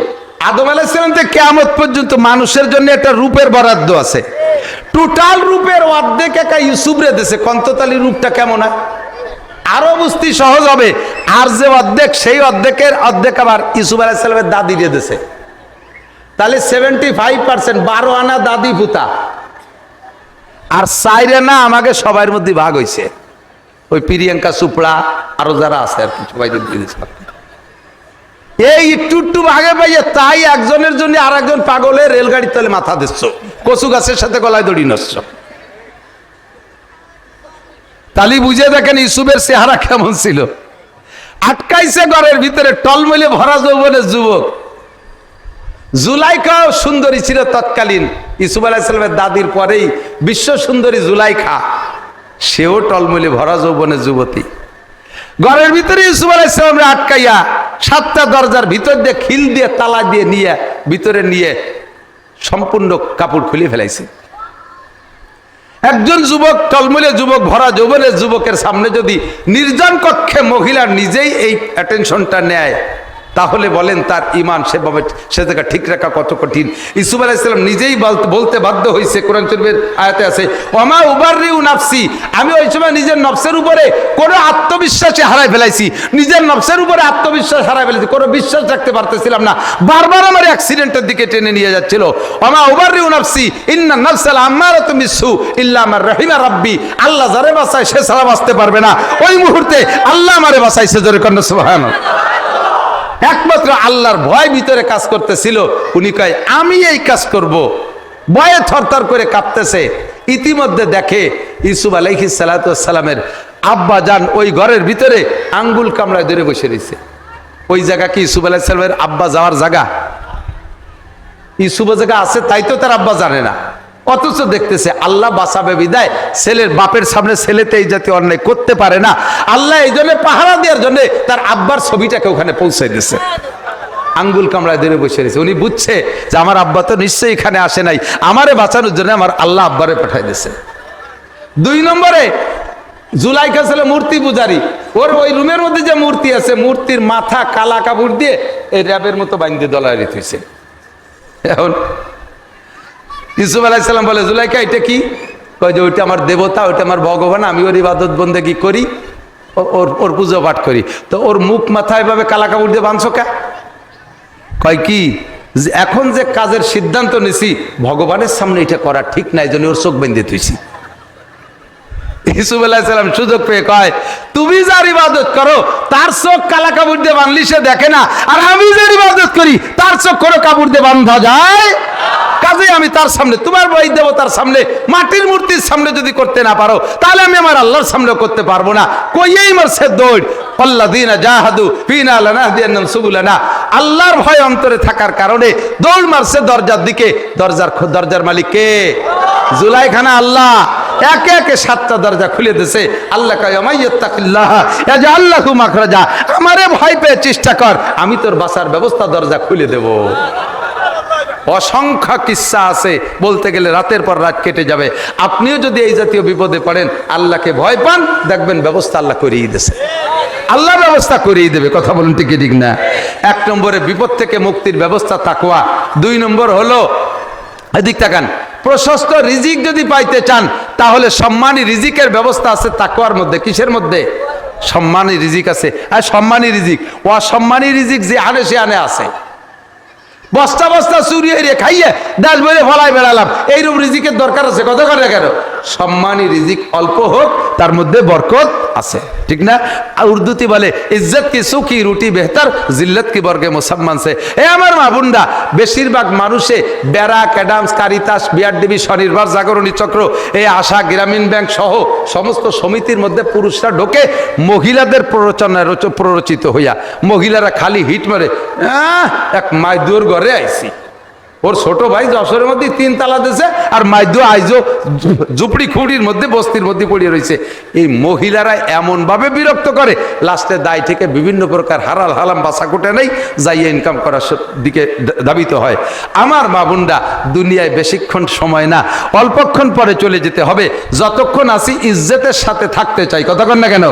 আদম আলাইহিস সালাম থেকে কিয়ামত পর্যন্ত মানুষের জন্য একটা রূপের বরাদ্দ আছে, টোটাল রূপের অর্ধেক একা ইউসুফরে দিয়েছে। কন্ততালি রূপটা কেমন হয় আরো বুঝতে সহজ হবে। আর যে অর্ধেক, সেই অর্ধেকের অর্ধেক আবার ইউসুফ আলাইহিস সালামের দাদি দিয়ে দিয়েছে। তাহলে 75%, 12 আনা দাদি পুতা, আর 4 আনা আমাকে সবার মধ্যে ভাগ হয়েছে। ওই প্রিয়াঙ্কা চোপড়া আরো যারা আছে আর কি, সবাই দিয়ে দিয়েছে। এই একটু ভাগে পাইয়ে তাই একজনের জন্য আর একজন পাগলের রেলগাড়ির তলে মাথা দিচ্ছ, কচু গাছের সাথে গলায় দড়ি নষ্ট। তালি বুঝে দেখেন ইউসুফের চেহারা কেমন ছিল। আটকাইছে ঘরের ভিতরে টলমলে ভরা যৌবনের যুবক। জুলাইখাও সুন্দরী ছিল তৎকালীন, ইউসুফ আলাইহিস সালামের দাদির পরেই বিশ্ব সুন্দরী জুলাইখা, সেও টলমলে ভরা যৌবনের যুবতী। ঘরের ভিতরে ইউসুফ আলাইহিস সালামকে আটকাইয়া 7টা দরজার ভিতর দিয়ে খিল দিয়ে তালা দিয়ে নিয়ে ভিতরে নিয়ে সম্পূর্ণ কাপড় খুলে ফেলাইছে। একজন যুবক, টলমলে যুবক, ভরা যৌবনের যুবকের সামনে যদি নির্জন কক্ষে মহিলা নিজেই এই অ্যাটেনশনটা নেয়, তাহলে বলেন তার ইমান সেভাবে সে জায়গা ঠিক রাখা কত কঠিন। ইউসুফ আলাইহিস সালাম নিজেই বলতে বাধ্য হয়েছে, কোরআন শরীফের আয়াতে আছে, ওমা উবাররিউ নাফসি, আমি ওই সময় নিজের নফসের উপরে কোনো আত্মবিশ্বাসই হারাই ফেলাইছি, নিজের নফসের উপরে আত্মবিশ্বাস হারাই ফেলেছি, কোনো বিশ্বাস রাখতে পারতেছিলাম না, বারবার আমার অ্যাক্সিডেন্টের দিকে টেনে নিয়ে যাচ্ছিল। ওমা উবাররিউ নাফসি ইন্না নাফসা লাআম্মারাতুম বিসসু ইল্লা মা রাহিমা রাব্বি, আল্লাহ যারে বাঁচায় সে ছাড়া বাঁচতে পারবে না। ওই মুহূর্তে আল্লাহ আমারে বাঁচাইছে, জোরে কন্না সুবহানাল্লাহ। একমাত্র আল্লাহর ভয় ভিতরে কাজ করতেছিল। উনি কয় আমি এই কাজ করব, ভয়ে থরথর করে কাঁপতেছে। ইতিমধ্যে দেখে ইউসুফ আলাইহিস সালাতু ওয়াস সালামের আব্বা জান ওই ঘরের ভিতরে আঙ্গুল কামড়ায় ধরে বসে রয়েছে। ওই জায়গা কি ইউসুফ আলাইহিস সালামের আব্বা যাওয়ার জায়গা? ইউসুফের জায়গা আছে, তাই তো তার আব্বা জানে না। অথচ দেখতেছে আল্লাহ বাঁচাবে বিদায় ছেলের বাপের সামনে ছেলেতে এই জাতীয় অন্যায় করতে পারে না। আল্লাহ এই জন্য পাহারা দেওয়ার জন্য তার আব্বার ছবিটাকে ওখানে পৌঁছে দিয়েছে। আঙ্গুল কামড়ায় ধরে বসে রয়েছে। উনি বুঝছে যে আমার আব্বা তো নিশ্চয়ই এখানে আসে নাই, আমারে বাঁচানোর জন্য আমার আল্লাহ আব্বারে পাঠাই দিয়েছে। 2 নম্বরে, জুলাইখা ছিল মূর্তি পূজারী। ওর ওই রুমের মধ্যে যে মূর্তি আছে, মূর্তির মাথা কালা কাপড় দিয়ে এই র্যাবের মতো বাইন্দে দলায় রেখেছে। এখন ইউসুফ আলাইহিস সালাম বলে, জুলাইখা এটা কি? কয় যে ওইটা আমার দেবতা, ওইটা আমার ভগবান, আমি ওর ইবাদত বন্দেগী করি, ওর পুজো পাঠ করি। তো ওর মুখ মাথা এভাবে কালা কাপড় দিয়ে বাঁধছো কা? কয় কি? এখন যে কাজের সিদ্ধান্ত নিছি ভগবানের সামনে এটা করা ঠিক নাই, জন্য ওর চোখ বেঁধে তুইছি। ইউসুফ আলাইহিস সালাম সুযোগ পেয়ে কয়, তুমি যার ইবাদত করো তার চোখ কালা কাপড় দিয়ে বাঁধলি সে দেখে না, আর আমি যার ইবাদত করি তার চোখ কোনো কাপড় দিয়ে বাঁধা যায়? কাজেই আমি তার সামনে, তোমার বই দেবতার সামনে, মাটির মূর্তির সামনে যদি করতে না পারো, তাহলে আমি আমার আল্লাহর সামনে করতে পারবো না। কইয়েই মারছে দৌড়, আল্লাযীনা জাহাদু ফিনা লানাহদিয়ান্নাহুম সুবুলানা। আল্লাহর ভয় অন্তরে থাকার কারণে দৌড় মারছে দরজার দিকে। দরজার মালিক কে? জুলাইখানা আল্লাহ। একে একে 7টা দরজা খুলে দিয়েছে। আল্লাহ কয়, মাইয়াত্তাকিল্লাহ ইয়াজআল লাহু মাখরাজা। আমারে ভয় পেয়ে চেষ্টা কর, আমি তোর বাঁচার ব্যবস্থা দরজা খুলে দেব। অসংখ্য কিস্সা আছে, বলতে গেলে রাতের পর রাত কেটে যাবে। আপনিও যদি এই জাতীয় বিপদে পড়েন, আল্লাহকে ভয় পান, দেখবেন ব্যবস্থা আল্লাহ করিয়ে দিয়েছে। আল্লাহ ব্যবস্থা করিয়ে দেবে। কথা বলুন ঠিক ঠিক না? 1 নম্বরে বিপদ থেকে মুক্তির ব্যবস্থা তাকওয়া। 2 নম্বর হলো, এদিক তাকান, প্রশস্ত রিজিক যদি পাইতে চান তাহলে সম্মানী রিজিকের ব্যবস্থা আছে তাকওয়ার মধ্যে। কিসের মধ্যে? সম্মানী রিজিক আছে। আর সম্মানী রিজিক, অসম্মানী রিজিক যে আনে সে আনে আছে। বস্তা বস্তা চুরি হয়ে খাইয়ে দাস বলে ফলাই বেড়ালাম, এইরকম রিজিকের দরকার আছে? কত করে কেন? সম্মানী রিজিক অল্প হোক, তার মধ্যে বরকত আছে, ঠিক না? উর্দুতে বলে, ইজ্জত কি সুখী রুটি বেহতার, জিল্লত কি বর্গে মুসলমান সে। এ আমার মা বোনরা, বেশিরভাগ মানুষে ব্যারাক, অ্যাডামস, কারিতাস, বিআরডিবি, স্বনির্ভর জাগরণী চক্র, এই আশা, গ্রামীণ ব্যাংক সহ সমস্ত সমিতির মধ্যে পুরুষরা ঢোকে মহিলাদের প্ররোচনায় প্ররোচিত হইয়া। মহিলারা খালি হিট মারে, এক মাইদুর ঘরে আইছি, ওর ছোট ভাই যশোরের মধ্যে 3 তালা দিয়েছে, আর মাইদু আইজো ঝুপড়ি খুঁড়ির মধ্যে বস্তির মধ্যে পড়িয়ে রয়েছে। এই মহিলারা এমন ভাবে বিরক্ত করে, লাস্টে দায় থেকে বিভিন্ন প্রকার হারাল হালাম বাসা কোটে নেই, যাইয়ে ইনকাম করার দিকে ধাবিত হয়। আমার মা বোনরা, দুনিয়ায় বেশিক্ষণ সময় না, অল্পক্ষণ পরে চলে যেতে হবে। যতক্ষণ আছি ইজ্জতের সাথে থাকতে চাই। কতক্ষণ না কেন?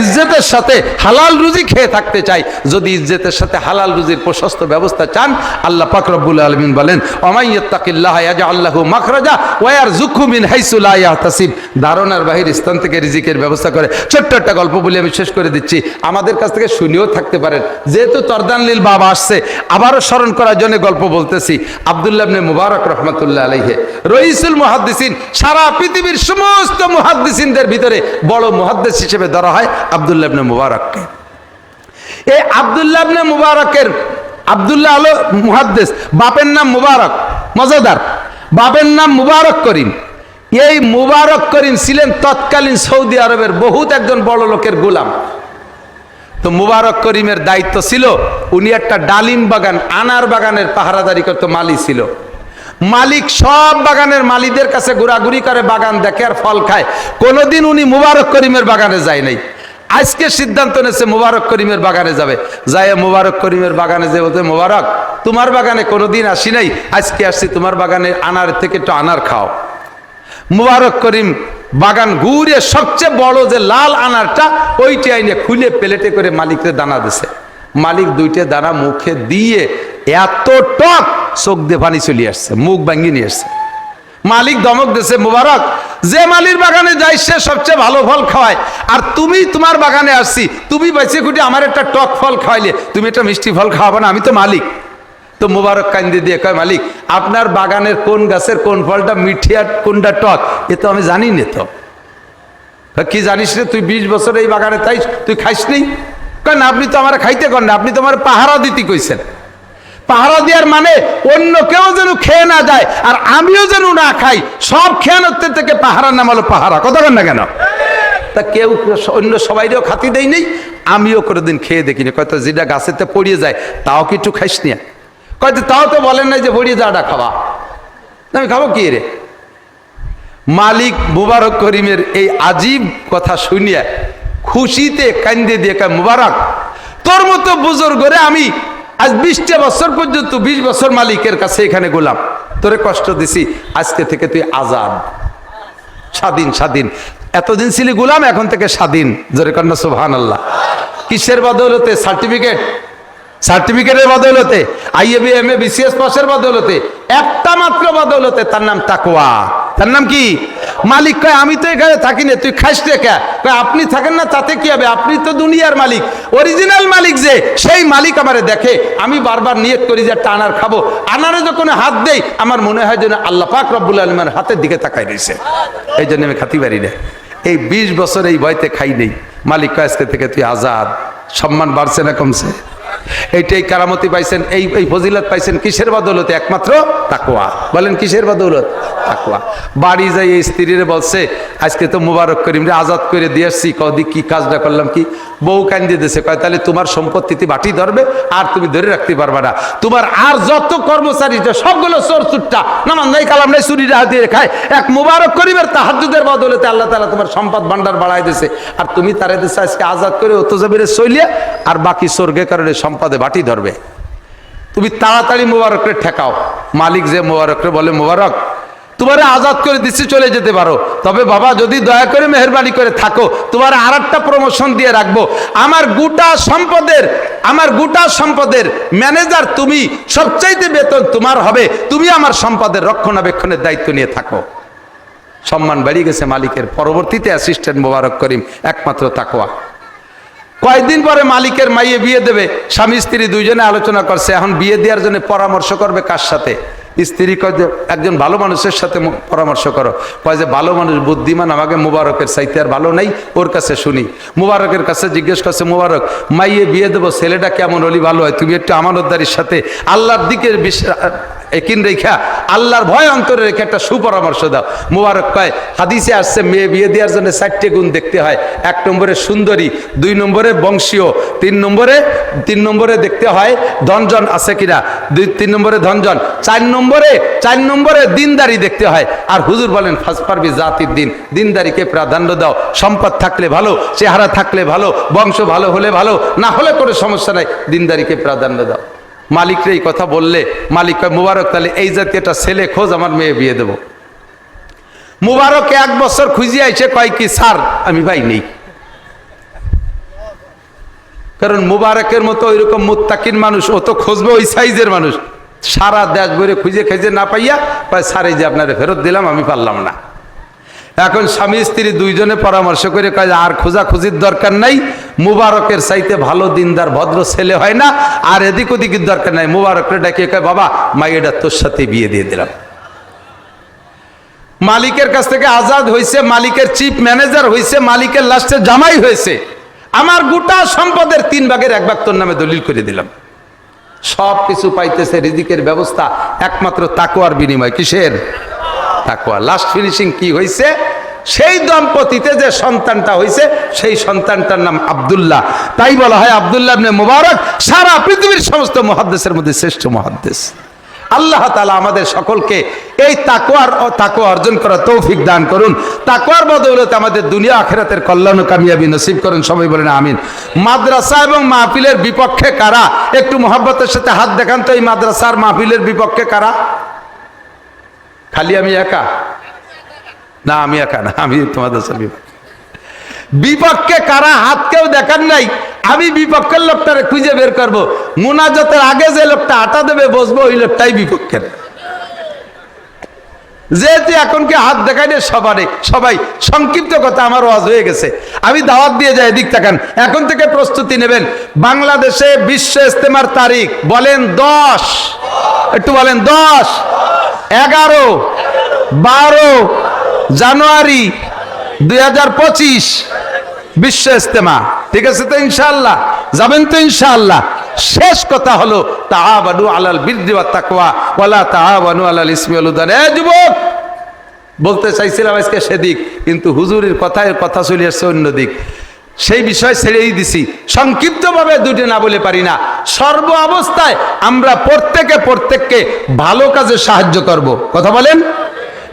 ইজ্জতের সাথে হালাল রুজি খেয়ে থাকতে চাই। যদি ইজ্জতের সাথে হালাল রুজির প্রশস্ত ব্যবস্থা চান, আল্লাহ পাক রব্বুল আলামিন বলেন, ওমাইয়াত্তাকিল্লাহ ইয়াজআল লাহু মাখরাজা ওয়া ইয়ারযুকহু মিন হাইসু লা ইয়াহতাসিব। ধারণার বাহির স্থান থেকে রিজিকের ব্যবস্থা করে। ছোট্ট একটা গল্প বলে আমি শেষ করে দিচ্ছি, আমাদের কাছ থেকে শুনেও থাকতে পারেন। যেহেতু তরদানলিল বাবা আসছে, আবারও স্মরণ করার জন্য গল্প বলতেছি। আব্দুল্লাহ ইবনে মুবারক রাহমাতুল্লাহ আলাইহি, রইসুল মুহাদ্দিসিন, সারা পৃথিবীর সমস্ত মুহাদ্দিসিনদের ভিতরে বড় মুহাদ্দিস হিসেবে ধরা হয় আব্দুল্লাহ ইবনে মুবারককে। এই আব্দুল্লাহ ইবনে মুবারকের, আব্দুল্লাহ হলো মুহাদ্দিস, বাপের নাম মুবারক, মজাদার, বাপের নাম মুবারক করিম। এই মুবারক করিম ছিলেন তৎকালীন সৌদি আরবের বহুত একজন বড় লোকের গোলাম। তো মুবারক করিমের দায়িত্ব ছিল, উনি একটা ডালিম বাগান, আনার বাগানের পাহারাদারি করতো, মালি ছিল। মালিক সব বাগানের মালিকদের কাছে ঘোরাঘুরি করে, বাগান দেখে আর ফল খায়। কোনোদিন উনি মুবারক করিমের বাগানে যায় নাই। আজকে সিদ্ধান্ত নিয়েছে মুবারক করিমের বাগানে যাবে। যায় মুবারক করিমের বাগানে যে বলতে, মুবারক তোমার বাগানে কোনোদিন আসি নাই, আজকে আসছি, তোমার বাগানে আনার থেকে একটু আনার খাও। মুবারক করিম বাগান ঘুরে সবচেয়ে বড় যে লাল আনারটা, ওইটা আইনে খুলে প্লেটে করে মালিককে দানা দিছে। মালিক 2টে দানা মুখে দিয়ে এত টক, চোখ দিয়ে পানি চলে আসছে, মুখ ভাঙিয়ে নিয়ে আসছে। মালিক ধমক দিছে, মুবারক, যে মালির বাগানে যাই সে সবচেয়ে ভালো ফল খাওয়ায়, আর তুমি, তোমার বাগানে আসছি, তুমি বেঁচে খুঁটে আমার একটা টক ফল খাওয়াইলে, তুমি একটা মিষ্টি ফল খাওয়াবো না? আমি তো মালিক। তো মুবারক কান্দি দিয়ে কয়, মালিক, আপনার বাগানের কোন গাছের কোন ফলটা মিঠি আর কোনটা টক, এ তো আমি জানি না। তো কি জানিস রে, তুই 20 বছর এই বাগানে তাই তুই খাইস নি? কেন? আপনি তো আমার খাইতে কর না, আপনি তো আমার পাহারা দিতে কইছেন। পাহারা দেওয়ার মানে অন্য কেউ যেন খেয়ে না যায়, আর আমিও যেন না খাই। সব খেয়ানত্বের থেকে পাহারার নাম হলো পাহারা। কথা বলেন না কেন? তা কেউ অন্য সবাইরেও খাতি দেয় নেই, আমিও কোনোদিন খেয়ে দেখিনি। কয়তো যেটা গাছেতে পড়িয়ে যায় তাও কি একটু খাইস নিয়া? কয়তো তাও তো বলেন নাই যে পড়িয়ে যাওয়াটা খাওয়া, আমি খাবো কি রে? মালিক মুবারক করিমের এই আজীব কথা শুনিয়া খুশিতে কান্দে দিয়ে কয়, মুবারক, তোর মতো বুজুর্গরে আমি আজ 20টা বছর পর্যন্ত 20 বছর মালিকের কাছে এখানে গোলাম, তোরে কষ্ট দিছি, আজকে থেকে তুই আজাদ, স্বাধীন। স্বাধীন এতদিন ছিলি গোলাম, এখন থেকে স্বাধীন। জোরে কন্যা সুবহানাল্লাহ। কিসের বদৌলতে? সার্টিফিকেটের বদৌলতে, আইএবি, এমএ, বিসিএস পাসের বদৌলতে, একটা মাত্র বদৌলতে, তার নাম তাকওয়া। তার নাম কি? মালিক কয় আমি তো এখানে থাকি না, তুই খাইস রে কে? কয় আপনি থাকেন না তাতে কি হবে, আপনি তো দুনিয়ার মালিক, অরিজিনাল মালিক যে সেই মালিক আমারে দেখে। আমি বারবার নিয়ত করি যে একটা আনার খাবো, আনারে যখন হাত দেই আমার মনে হয় যেন আল্লাহ পাক রব্বুল আলামিনের হাতের দিকে তাকাই রয়েছে, এই জন্য আমি খাতি পারি না। এই 20 বছর এই ভয়তে খাই নেই। মালিক কয় আজকে থেকে তুই আজাদ। সম্মান বাড়ছে না কমছে? এইটাই কারামতি পাইছেন, এই ফজিলত পাইছেন কিসের বদৌলতে? একমাত্র তাকওয়া। বলেন কিসের বদৌলত? তাকওয়া। বাড়ি যাই এই স্ত্রীরে বলছে আজকে তো মুবারক করিম রে আজাদ করে দিয়ে আসছি। কদি কি কাজটা করলাম কি? বউ কান্দে দিয়েছে, কয় তাহলে তোমার সম্পত্তিতে বাটি ধরবে আর তুমি ধরে রাখতে পারবে না। তোমার আর যত কর্মচারী সবগুলো চোর চুট্টা, নামাজ নাই কালাম নাই, চুরিটা হাত দিয়ে খায়। এক মুবারক করিমের তাহাজ্জুদের বদৌলতে আল্লাহ তাআলা তোমার সম্পদ ভান্ডার বাড়াই দিয়েছে, আর তুমি তারে দিয়েছে আজকে আজাদ করে অত যাবিরে চলিয়ে, আর বাকি স্বর্গে কারণে সম্পদে বাটি ধরবে। তুমি তাড়াতাড়ি মুবারকরে ঠেকাও। মালিক যে মুবারকরে বলে মুবারক তোমারে আজাদ করে দিচ্ছি, চলে যেতে পারো, তবে বাবা যদি দয়া করে মেহেরবানি করে থাকো তোমার আর একটা প্রমোশন দিয়ে রাখবো। আমার গোটা সম্পদের ম্যানেজার তুমি, সবচাইতে বেতন তোমার হবে, তুমি আমার সম্পদের রক্ষণাবেক্ষণের দায়িত্ব নিয়ে থাকো। সম্মান বেড়ে গেছে মালিকের। পরবর্তীতে অ্যাসিস্ট্যান্ট মোবারক করিম, একমাত্র তাকওয়া। কয়েকদিন পরে মালিকের মাইয়ে বিয়ে দেবে, স্বামী স্ত্রী দুইজনে আলোচনা করছে এখন বিয়ে দেওয়ার জন্য পরামর্শ করবে কার সাথে। স্ত্রী কয় যে একজন ভালো মানুষের সাথে পরামর্শ করো। কয় যে ভালো মানুষ বুদ্ধিমান আমাকে মুবারকের চাইতে আর ভালো নাই, ওর কাছে শুনি। মুবারকের কাছে জিজ্ঞেস করছে মুবারক মাইয়ে বিয়ে দেবো, ছেলেটা কেমন হলি ভালো হয়? তুমি একটু আমানতদারির সাথে আল্লাহর দিকে একিন রেখা, আল্লাহর ভয় অন্তরে রেখে একটা সুপরামর্শ দাও। মুবারক কয় হাদিসে আসছে মেয়ে বিয়ে দেওয়ার জন্য 4টে গুণ দেখতে হয়। 1 নম্বরে সুন্দরী, 2 নম্বরে বংশীয়, 3 নম্বরে দেখতে হয় ধনজন আছে কিনা, 3 নম্বরে ধনজন, 4 নম্বরে দিনদারি দেখতে হয়। আর হুজুর বলেন ফাসপারবি জাতির দিন, দিনদারিকে প্রাধান্য দাও। সম্পদ থাকলে ভালো, চেহারা থাকলে ভালো, বংশ ভালো হলে ভালো, না হলে কোনো সমস্যা নাই, দিনদারিকে প্রাধান্য দাও। মালিকরে এই কথা বললে মালিক কয় মুবারক তাহলে এই জাতীয় একটা ছেলে খোঁজ, আমার মেয়ে বিয়ে দেবো। মুবারক 1 বছর খুঁজিয়ে আইসে কয় কি স্যার আমি ভাই নেই। কারণ মুবারকের মতো ওইরকম মুত্তাকিন মানুষ ও তো খুঁজবে ওই সাইজের মানুষ। সারা দেশ ভরে খুঁজে না পাইয়া কয় স্যার এই যে আপনারে ফেরত দিলাম, আমি পারলাম না। এখন স্বামী স্ত্রী দুইজনে পরামর্শ করে কয় আর খোঁজাখুঁজির দরকার নাই, মুবারকের চাইতে ভালো দিনদার ভদ্র ছেলে হয় না, আর এদিক ওদিকের দরকার নাই। মুবারকরে ডাকে কয় বাবা মাইয়েটা তোর সাথে বিয়ে দিয়ে দিলাম। মালিকের কাছ থেকে আজাদ হয়েছে, মালিকের চিফ ম্যানেজার হয়েছে, মালিকের লাস্টে জামাই হয়েছে। আমার গোটা সম্পদের 3 ভাগের 1 ভাগ তোর নামে দলিল করে দিলাম। সব কিছু পাইতেছে, রিজিকের ব্যবস্থা একমাত্র তাকওয়ার বিনিময়। কিসের? তাকওয়া। লাস্ট ফিনিশিং কি হয়েছে? সেই দম্পতিতে যে সন্তানটা হয়েছে সেই সন্তানটার নাম আব্দুল্লাহ। তাই বলা হয় আব্দুল্লাহ ইবনে মুবারক সারা পৃথিবীর সমস্ত মুহাদ্দিসের মধ্যে শ্রেষ্ঠ মুহাদ্দিস। আল্লাহ তাআলা আমাদের সকলকে এই তাকওয়া অর্জন করার তৌফিক দান করুন। তাকওয়ার বদৌলতে আমাদের দুনিয়া আখিরাতের কল্যাণ ও কামিয়াবি নসিব করুন। সবাই বলেন আমিন। মাদ্রাসা এবং মাহফিলের বিপক্ষে কারা? একটু মহব্বতের সাথে হাত দেখান তো। এই মাদ্রাসার মাহফিলের বিপক্ষে কারা? খালি আমি একা? না আমি একা না, আমি তোমাদের বিপক্ষে কারা? হাত কেউ দেখান নাই। আমি বিপক্ষের লোকটারে খুঁজে বের করবো। মুনাজাতের আগে যে লোকটা আটা দেবে বসবো ওই লোকটাই বিপক্ষের। যেহেতু এখন কি হাত দেখাই না সবাই সংক্ষিপ্ত কথা, আমার ওয়াজ হয়ে গেছে, আমি দাওয়াত দিয়ে যাই। এদিক তাকান, এখন থেকে প্রস্তুতি নেবেন। বাংলাদেশে বিশ্ব ইজতেমার তারিখ বলেন 10, একটু বলেন 10, 11, 12 জানুয়ারি 2025 বিশ্ব ইজতেমা। ঠিক আছে তো? ইনশাআল্লাহ যাবেন তো? ইনশাআল্লাহ। শেষ কথা হলো তাআওয়ানু আলাল বিররি ওয়াত তাকওয়া ওয়ালা তাআওয়ানু আলাল ইসমি ওয়াল উদওয়ান। এই যুবক, বলতে চাইছিলাম আজকে সেদিক, কিন্তু হুজুরের কথা চলে আসছে অন্যদিক। সেই বিষয় ছেড়েই দিছি। সংক্ষিপ্তভাবে দুটো না বলে পারি না। সর্ব অবস্থায় আমরা প্রত্যেককে ভালো কাজে সাহায্য করব। কথা বলেন?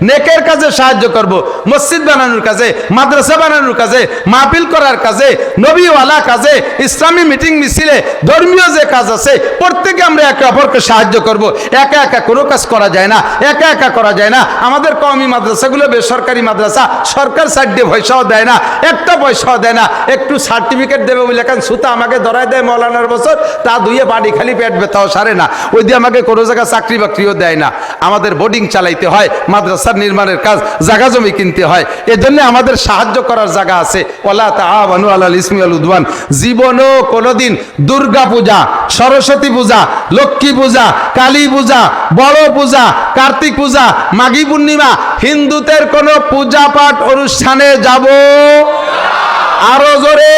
নেকের কাজে সাহায্য করব। মসজিদ বানানোর কাজে, মাদ্রাসা বানানোর কাজে, মাহফিল করার কাজে, নবীওয়ালা কাজে, ইসলামী মিটিং মিছিলে, ধর্মীয় যে কাজ আছে প্রত্যেকে আমরা একে অপরকে সাহায্য করব। একা একা কোনো কাজ করা যায় না, একা করা যায় না। আমাদের কওমি মাদ্রাসাগুলো বেসরকারি মাদ্রাসা, সরকার সাইড দিয়ে পয়সাও দেয় না, একটা পয়সাও দেয় না। একটু সার্টিফিকেট দেবে বলে এখন সুতা আমাকে ধরায় দেয় মৌলানার বছর, তা ধুয়ে বাড়ি খালি পেট ব্যথাও সারে না। ওই দিয়ে আমাকে কোনো জায়গায় চাকরি বাকরিও দেয় না। আমাদের বোর্ডিং চালাইতে হয়, মাদ্রাসা মাদ্রাসার নির্মাণের কাজ, জায়গা জমি কিনতে হয়। এজন্য আমাদের সাহায্য করার জায়গা আছে। ওয়ালা তাআওয়ানু আলাল ইসমি ওয়াল উদওয়ান। জীবনও কোনোদিন দুর্গা পূজা, সরস্বতী পূজা, লক্ষ্মী পূজা, কালী পূজা, বড় পূজা, কার্তিক পূজা, মাঘী পূর্ণিমা, হিন্দুদের কোনো পূজা পাঠ অনুষ্ঠানে যাব আরো জোরে,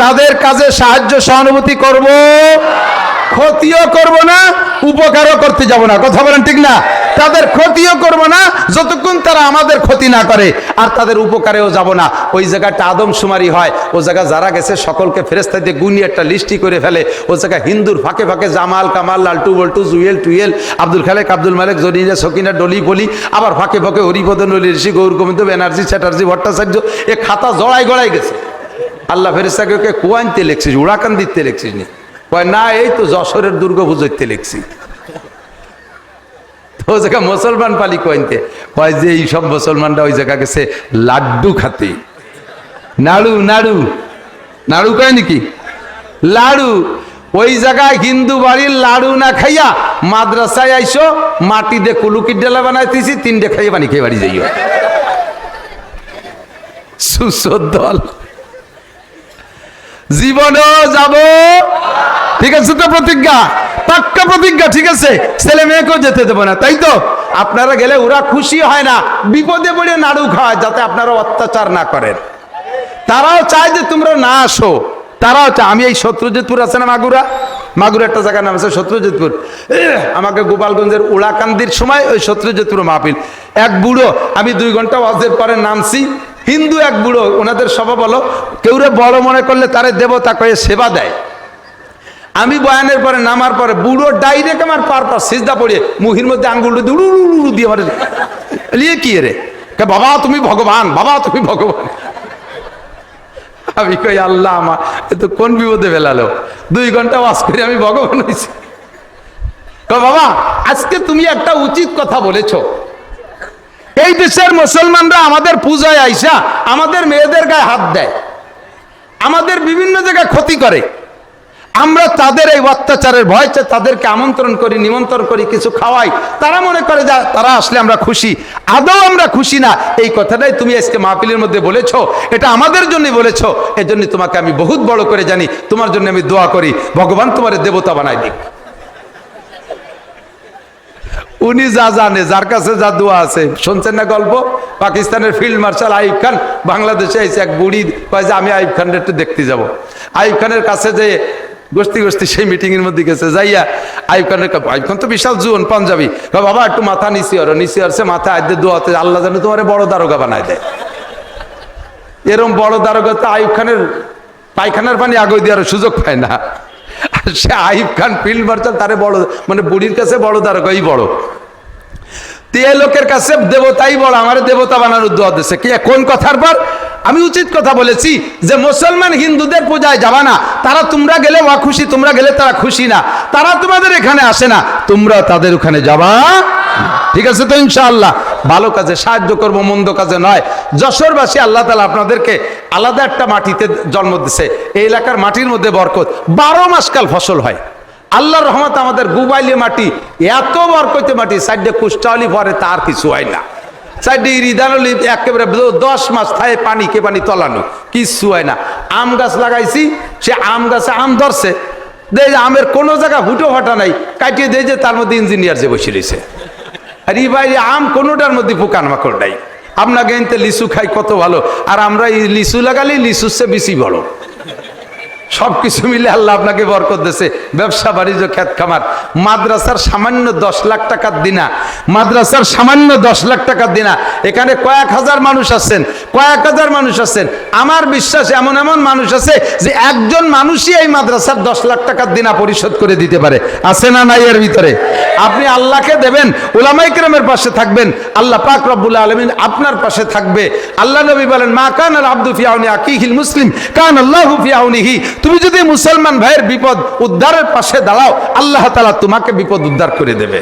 তাদের কাজে সাহায্য সহানুভূতি করব, ক্ষতিও করব না, উপকারও করতে যাব না। কথা বলেন ঠিক না? তাদের ক্ষতিও করব না যতক্ষণ তারা আমাদের ক্ষতি না করে, আর তাদের উপকারেও যাব না। ওই জায়গাটা আদমশুমারি হয়, ও জায়গা যারা গেছে সকলকে ফেরেশতা দিয়ে গুনি একটা লিস্টি করে ফেলে। ও জায়গা হিন্দুর ফাঁকে ফাঁকে জামাল, কামাল, লালটু, বল্টু, জুয়েল, টুয়েল, আব্দুল খালেক, আব্দুল মালেক, জরিনা, সকিনা, ডলি, বলি, আবার ফাঁকে ফাঁকে হরিপদ, নলি, ঋষি, গৌর গোবিন্দ, ব্যানার্জি, চ্যাটার্জি, ভট্টাচার্য, এ খাতা জড়াই গড়াই গেছে। আল্লাহ ফেরেশতাকে কোয়াইনতে লিখছিস, উড়াকান্দিতে লিখছিস নি? কয় না, এই তো যশোরের দুর্গাপুজোতে লিখছি। তো ওই জায়গা মুসলমান পালি কোয়াইনতে কয় যে এই সব মুসলমানরা ওই জায়গা গেছে লাড্ডু খাতে, নাড়ু নাড়ু নাড়ু কয় নাকি লাড়ু। ওই জায়গায় হিন্দু বাড়ির লাড়ু না খাইয়া মাদ্রাসায় আইসো, মাটি দিয়ে কুলুকির ডেলা বানাইতেছি, 3টে খাইয়ে পানি খেয়ে বাড়ি যাইও। সুসদল জীবনও যাব, ঠিক আছে তো? প্রতিজ্ঞা, পাক্কা প্রতিজ্ঞা, ঠিক আছে? ছেলে মেয়েকেও যেতে দেবো না, তাই তো? আপনারা গেলে ওরা খুশি হয় না, বিপদে পড়ে নাড়ু খাওয়ায়, যাতে আপনারা অত্যাচার না করেন। তারাও চায় যে তোমরা না আসো, তারাও চায়। আমি এই শত্রুজিৎপুর আছে না, মাগুরা একটা জায়গার নাম আছে শত্রুজিৎপুর, আমাকে গোপালগঞ্জের উড়াকান্দির সময় ওই শত্রুজিৎপুর মাহফিল, এক বুড়ো, আমি 2 ঘন্টা ওয়াজের পরে নামছি, হিন্দু এক বুড়ো, ওনাদের স্বভাব হলো কেউরে বড় মনে করলে তারে দেবতা কয়ে সেবা দেয়। আমি বয়ানের পরে নামার পরে বুড়ো ডাইরেক্ট আমার পার সিজদা পড়িয়ে মুহির মধ্যে আঙ্গুল দুড়ু দিয়ে আমার লিয়ে কি রে, বাবা তুমি ভগবান, বাবা তুমি ভগবান। আমি কই আল্লাহ, আমার তো কোন বিপদে ফেলালো, 2 ঘন্টা ওয়াজ করে আমি ভগবান হয়েছি। বাবা আজকে তুমি একটা উচিত কথা বলেছো, এই দেশের মুসলমানরা আমাদের পূজায় আইসা আমাদের মেয়েদের গায়ে হাত দেয়, আমাদের বিভিন্ন জায়গায় ক্ষতি করে। আমরা তাদের এই অত্যাচারের ভয়তে তাদেরকে আমন্ত্রণ করি, নিমন্ত্রণ করি, কিছু খাওয়াই, তারা মনে করে যে তারা আসলে আমরা খুশি। আদৌ আমরা খুশি না। এই কথাটাই তুমি আজকে মাহফিলের মধ্যে বলেছো, এটা আমাদের জন্য বলেছো। এজন্য তোমাকে আমি বহুত বড় করে জানি, তোমার জন্য আমি দোয়া করি, ভগবান তোমার দেবতা বানাই দিক। উনি যা জানে, যার কাছে যা দোয়া আছে, শুনছেন না গল্প? পাকিস্তানের ফিল্ড মার্শাল আইয়ুব খান বাংলাদেশে এসে এক বুড়ি কয় যে আমি আইয়ুব খানের একটু দেখতে যাব। আইয়ুব খানের কাছে যে গোষ্ঠী সেই মিটিং এর মধ্যে গেছে, যাইয়া আইয়ুব খান তো বিশাল জুন পাঞ্জাবি, বাবা একটু মাথা নিচে আসছে, মাথা আদ্যে দোয়াতে আল্লাহ জানে তোমার বড় দারোগা বানায় দেয়। এরম বড় দারোগা তো আইয়ুব খানের পায়খানার পানি আগে দেওয়ার সুযোগ পায় না। সে আইয়ুব খান ফিল্ড মার্শাল, তারে বড় মানে বুড়ির কাছে বড় দারোগাই বড়, তে লোকের কাছে দেবতাই বড়, আমার দেবতা বানানোর দোয়া দিচ্ছে। কি কোন কথার পর? আমি উচিত কথা বলেছি যে মুসলমান হিন্দুদের পূজায় যাবা না, তারা তোমরা গেলে ওয়া খুশি, তোমরা গেলে তারা খুশি না, তারা তোমাদের এখানে আসে না, তোমরা তাদের ওখানে যাবা, ঠিক আছে তো? ইনশাআল্লাহ ভালো কাজে সাহায্য করবো, মন্দ কাজে নয়। যশোরবাসী আল্লাহ তাআলা আপনাদেরকে আলাদা একটা মাটিতে জন্ম দিছে, এই এলাকার মাটির মধ্যে বরকত, 12 মাস কাল ফসল হয়। আল্লাহর রহমত, আমাদের গুবাইলি মাটি, এত বরকতে মাটি, সাইডে কুষ্টাওয়ালি পরে তার কিছু হয় না, সাইডে ইরিদানলি একেবারে 10 মাস থায় পানি কে পানি তলানো, কিচ্ছু হয় না। আম গাছ লাগাইছি, সে আম গাছে আম ধরছে, দেয় যে আমের কোনো জায়গা হুটো ফাটা নাই, কাটিয়ে দেয় যে তার মধ্যে ইঞ্জিনিয়ার যে বসে রয়েছে। আর এই বাইরে আম কোনোটার মধ্যে পোকান মাকড় নাই। আপনাকে এনতে লিচু খাই কত ভালো, আর আমরা এই লিচু লাগালে লিচুর চেয়ে বেশি বড়। সবকিছু মিলে আল্লাহ আপনাকে বরকত দিয়েছে, ব্যবসা বাণিজ্য, খেত খামার। মাদ্রাসার সামান্য 10 লাখ টাকার দিনা, মাদ্রাসার সামান্য 10 লাখ টাকার দিনা, এখানে কয়েক হাজার মানুষ আছেন, কয়েক হাজার মানুষ আছেন। আমার বিশ্বাস এমন এমন মানুষ আছে যে একজন মানুষই এই মাদ্রাসার 10 লাখ টাকার দিনা পরিশোধ করে দিতে পারে, আছে না নাই? এর ভিতরে আপনি আল্লাহকে দেবেন, উলামায়ে কেরামের পাশে থাকবেন, আল্লাহ পাক রব্বুল আলামিন আপনার পাশে থাকবে। আল্লাহ নবী বলেন, মা কানাল আবদু ফি আউনি আকিহিল মুসলিম কানাল্লাহু ফি আউনিহি। তুমি যদি মুসলমান ভাইয়ের বিপদ উদ্ধারের পাশে দাঁড়াও, আল্লাহ তাআলা তোমাকে বিপদ উদ্ধার করে দেবে।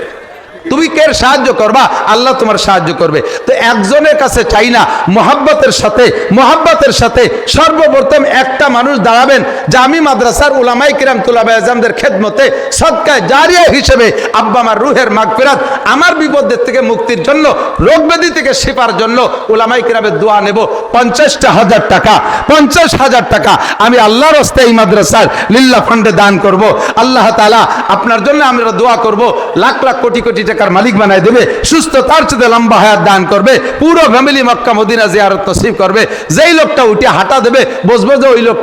তুমি কে সাহায্য করবা, আল্লাহ তোমার সাহায্য করবে। তো একজনের কাছে চাই না, মহাব্বতের সাথে সর্বপ্রথম একটা মানুষ দাঁড়াবেন যে আমি মাদ্রাসার উলামায়ে কিরাম তুলাবায়ে আযমদের খেদমতে সদকায়ে জারিয়া হিসেবে আব্বা আমার রুহের মাগফিরাত, আমার বিপদের থেকে মুক্তির জন্য, রোগ ব্যাধি থেকে শিফার জন্য উলামায়ে কিরামের দোয়া নেব। 50,000 টাকা, 50,000 টাকা আমি আল্লাহর রাস্তায় এই মাদ্রাসার লিল্লাহ ফান্ডে দান করব। আল্লাহ তাআলা আপনার জন্য আমরা দোয়া করব, লাখ লাখ কোটি কোটি টাকার মালিক বানায় দেবে, সুস্থতার চেয়ে লম্বা হায়াত দান করবে, পুরো ফ্যামিলি মক্কা মদিনা জিয়ারত নসিব করবে। যেই লোকটা উঠে হাঁটা দেবে, বুঝবো যে ওই লোকটা